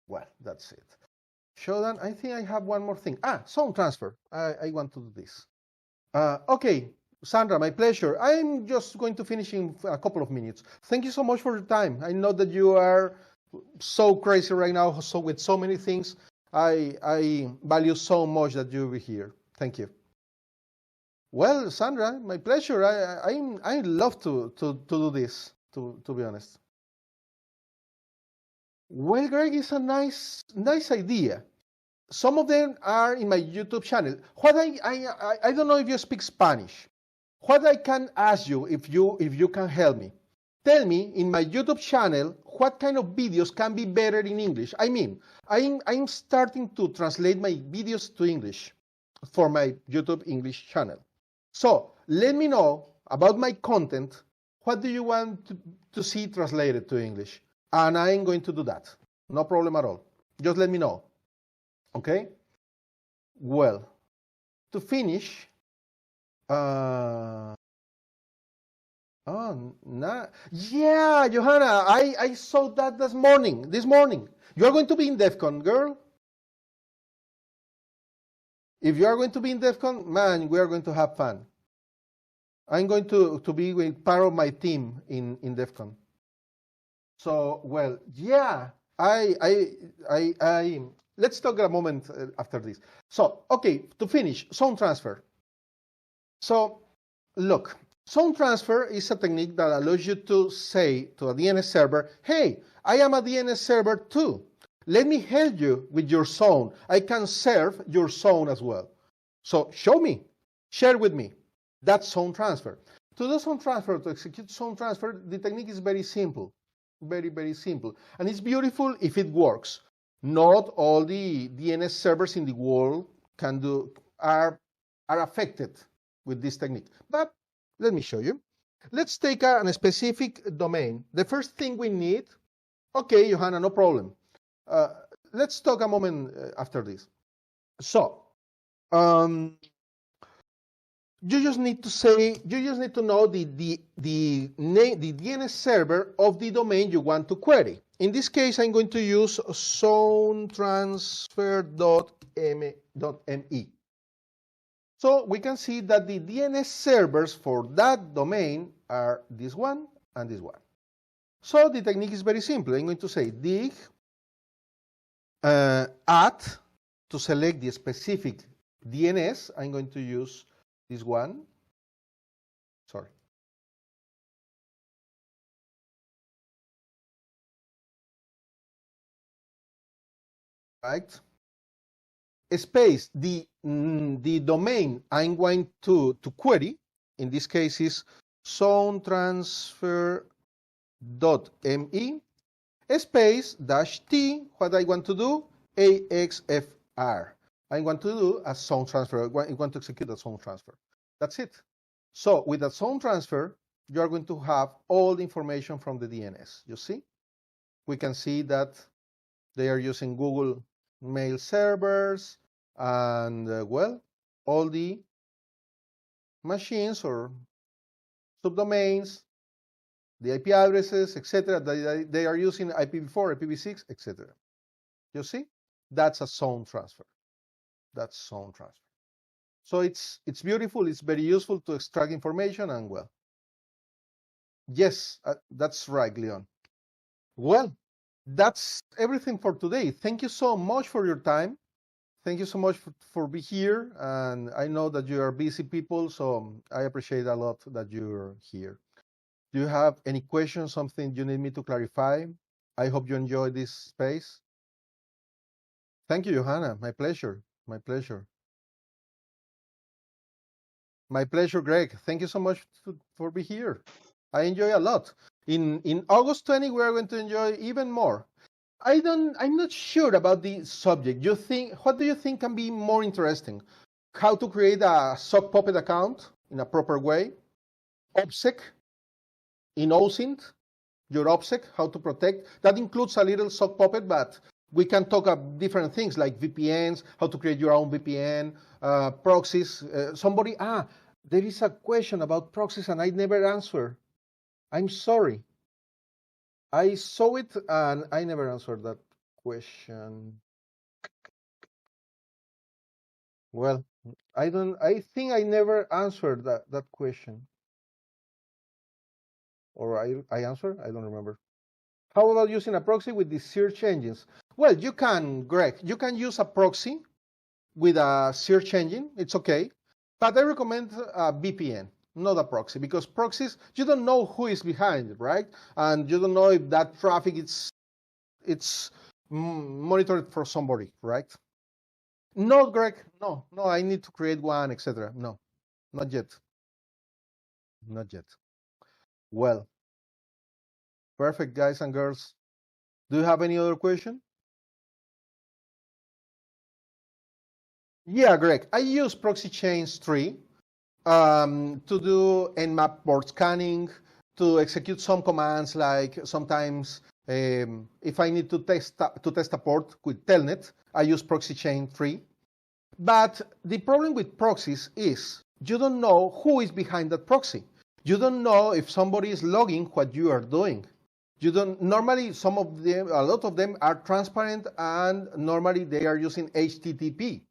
Well, that's it. Shodan, I think I have one more thing. Sound transfer. I want to do this. Okay, Sandra, my pleasure. I'm just going to finish in a couple of minutes. Thank you so much for your time. I know that you are so crazy right now, so with so many things. I value so much that you be here. Thank you. Well, Sandra, my pleasure. I love to do this, to be honest. Well, Greg, it's a nice idea. Some of them are in my YouTube channel. What I don't know if you speak Spanish. What I can ask you, if you can help me, tell me in my YouTube channel what kind of videos can be better in English. I mean, I'm starting to translate my videos to English for my YouTube English channel. So let me know about my content. What do you want to see translated to English? And I'm going to do that. No problem at all. Just let me know. Okay? Well, to finish, yeah, Johanna, I saw that this morning. You're going to be in DEF CON, girl. If you are going to be in DEF CON, man, we are going to have fun. I'm going to be with part of my team in DEF CON. So, well, yeah, let's talk a moment after this. So, okay, to finish, sound transfer. So, look, Zone transfer is a technique that allows you to say to a DNS server, hey, I am a DNS server too. Let me help you with your zone. I can serve your zone as well. So show me, share with me. That's zone transfer. To do zone transfer, to execute zone transfer, the technique is very simple. Very, very simple. And it's beautiful if it works. Not all the DNS servers in the world are affected with this technique. But let me show you. Let's take a specific domain. The first thing we need, okay, Johanna, no problem. Let's talk a moment after this. So, you just need to know the DNS server of the domain you want to query. In this case, I'm going to use zonetransfer.me. So we can see that the DNS servers for that domain are this one and this one. So the technique is very simple. I'm going to say dig at to select the specific DNS. I'm going to use this one. Sorry. Right. Space the domain I'm going to query. In this case is zonetransfer.me space -t. What I want to do, AXFR. I want to do a zone transfer. I want to execute a zone transfer. That's it. So with a zone transfer, you are going to have all the information from the DNS. You see? We can see that they are using Google Mail servers and, well, all the machines or subdomains, the IP addresses, etc. They are using IPv4, IPv6, etc. You see? That's a zone transfer. That's zone transfer. So it's beautiful. It's very useful to extract information and, well, yes, that's right, Leon. Well, that's everything for today. Thank you so much for your time. Thank you so much for being here. And I know that you are busy people, so I appreciate a lot that you're here. Do you have any questions, something you need me to clarify? I hope you enjoy this space. Thank you, Johanna. My pleasure. My pleasure. My pleasure, Greg. Thank you so much for being here. I enjoy a lot. In August 20, we are going to enjoy even more. I'm not sure about the subject. What do you think can be more interesting? How to create a sock puppet account in a proper way? OPSEC in OSINT, your OPSEC, how to protect. That includes a little sock puppet, but we can talk about different things like VPNs, how to create your own VPN, proxies. There is a question about proxies and I never answered. I'm sorry. I saw it and I never answered that question. Well, I think I never answered that question. Or I answered? I don't remember. How about using a proxy with the search engines? Well, you can, Greg, you can use a proxy with a search engine. It's okay. But I recommend a VPN, not a proxy, because proxies, you don't know who is behind it, right? And you don't know if that traffic it's monitored for somebody, right? No, Greg, no, I need to create one, etc. No, not yet. Not yet. Well, perfect, guys and girls. Do you have any other question? Yeah, Greg, I use Proxy Chains 3 to do Nmap port scanning, to execute some commands like sometimes if I need to test a port with Telnet, I use Proxy Chain 3. But the problem with proxies is you don't know who is behind that proxy. You don't know if somebody is logging what you are doing. You don't normally a lot of them are transparent and normally they are using HTTP.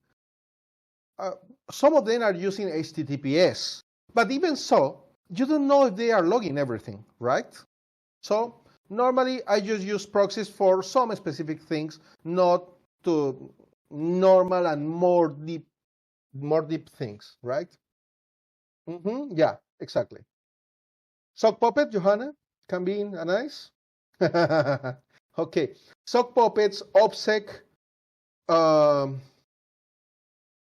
Some of them are using HTTPS. But even so, you don't know if they are logging everything, right? So normally I just use proxies for some specific things, not to normal and more deep things, right? Yeah, exactly. Sock puppet, Johanna, can be nice. Okay, sock puppets, OPSEC. Well,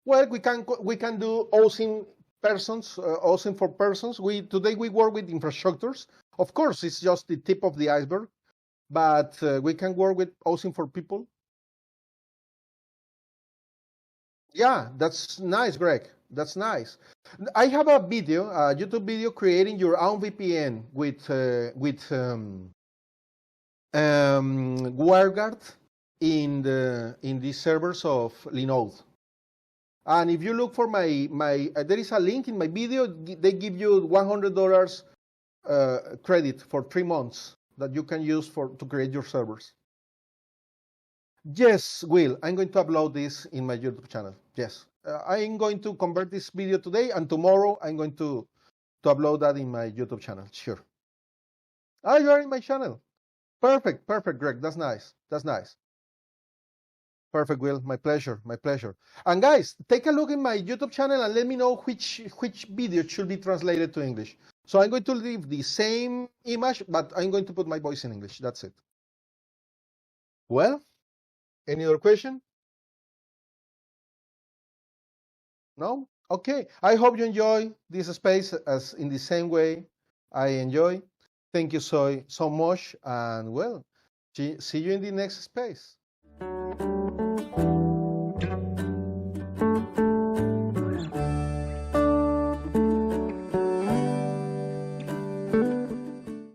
we can do OSINT persons, OSINT for persons. Today we work with infrastructures. Of course, it's just the tip of the iceberg, but we can work with OSINT for people. Yeah, that's nice, Greg. That's nice. I have a video, a YouTube video, creating your own VPN with WireGuard in the servers of Linode. And if you look for there is a link in my video. They give you $100 credit for 3 months that you can use to create your servers. Yes, Will, I'm going to upload this in my YouTube channel. Yes, I'm going to convert this video today, and tomorrow I'm going to upload that in my YouTube channel. Sure. Ah, you are in my channel. Perfect, Greg. That's nice. That's nice. Perfect, Will. My pleasure. My pleasure. And guys, take a look in my YouTube channel and let me know which video should be translated to English. So I'm going to leave the same image, but I'm going to put my voice in English. That's it. Well, any other question? No? Okay. I hope you enjoy this space as in the same way I enjoy. Thank you so much. And well, see you in the next space.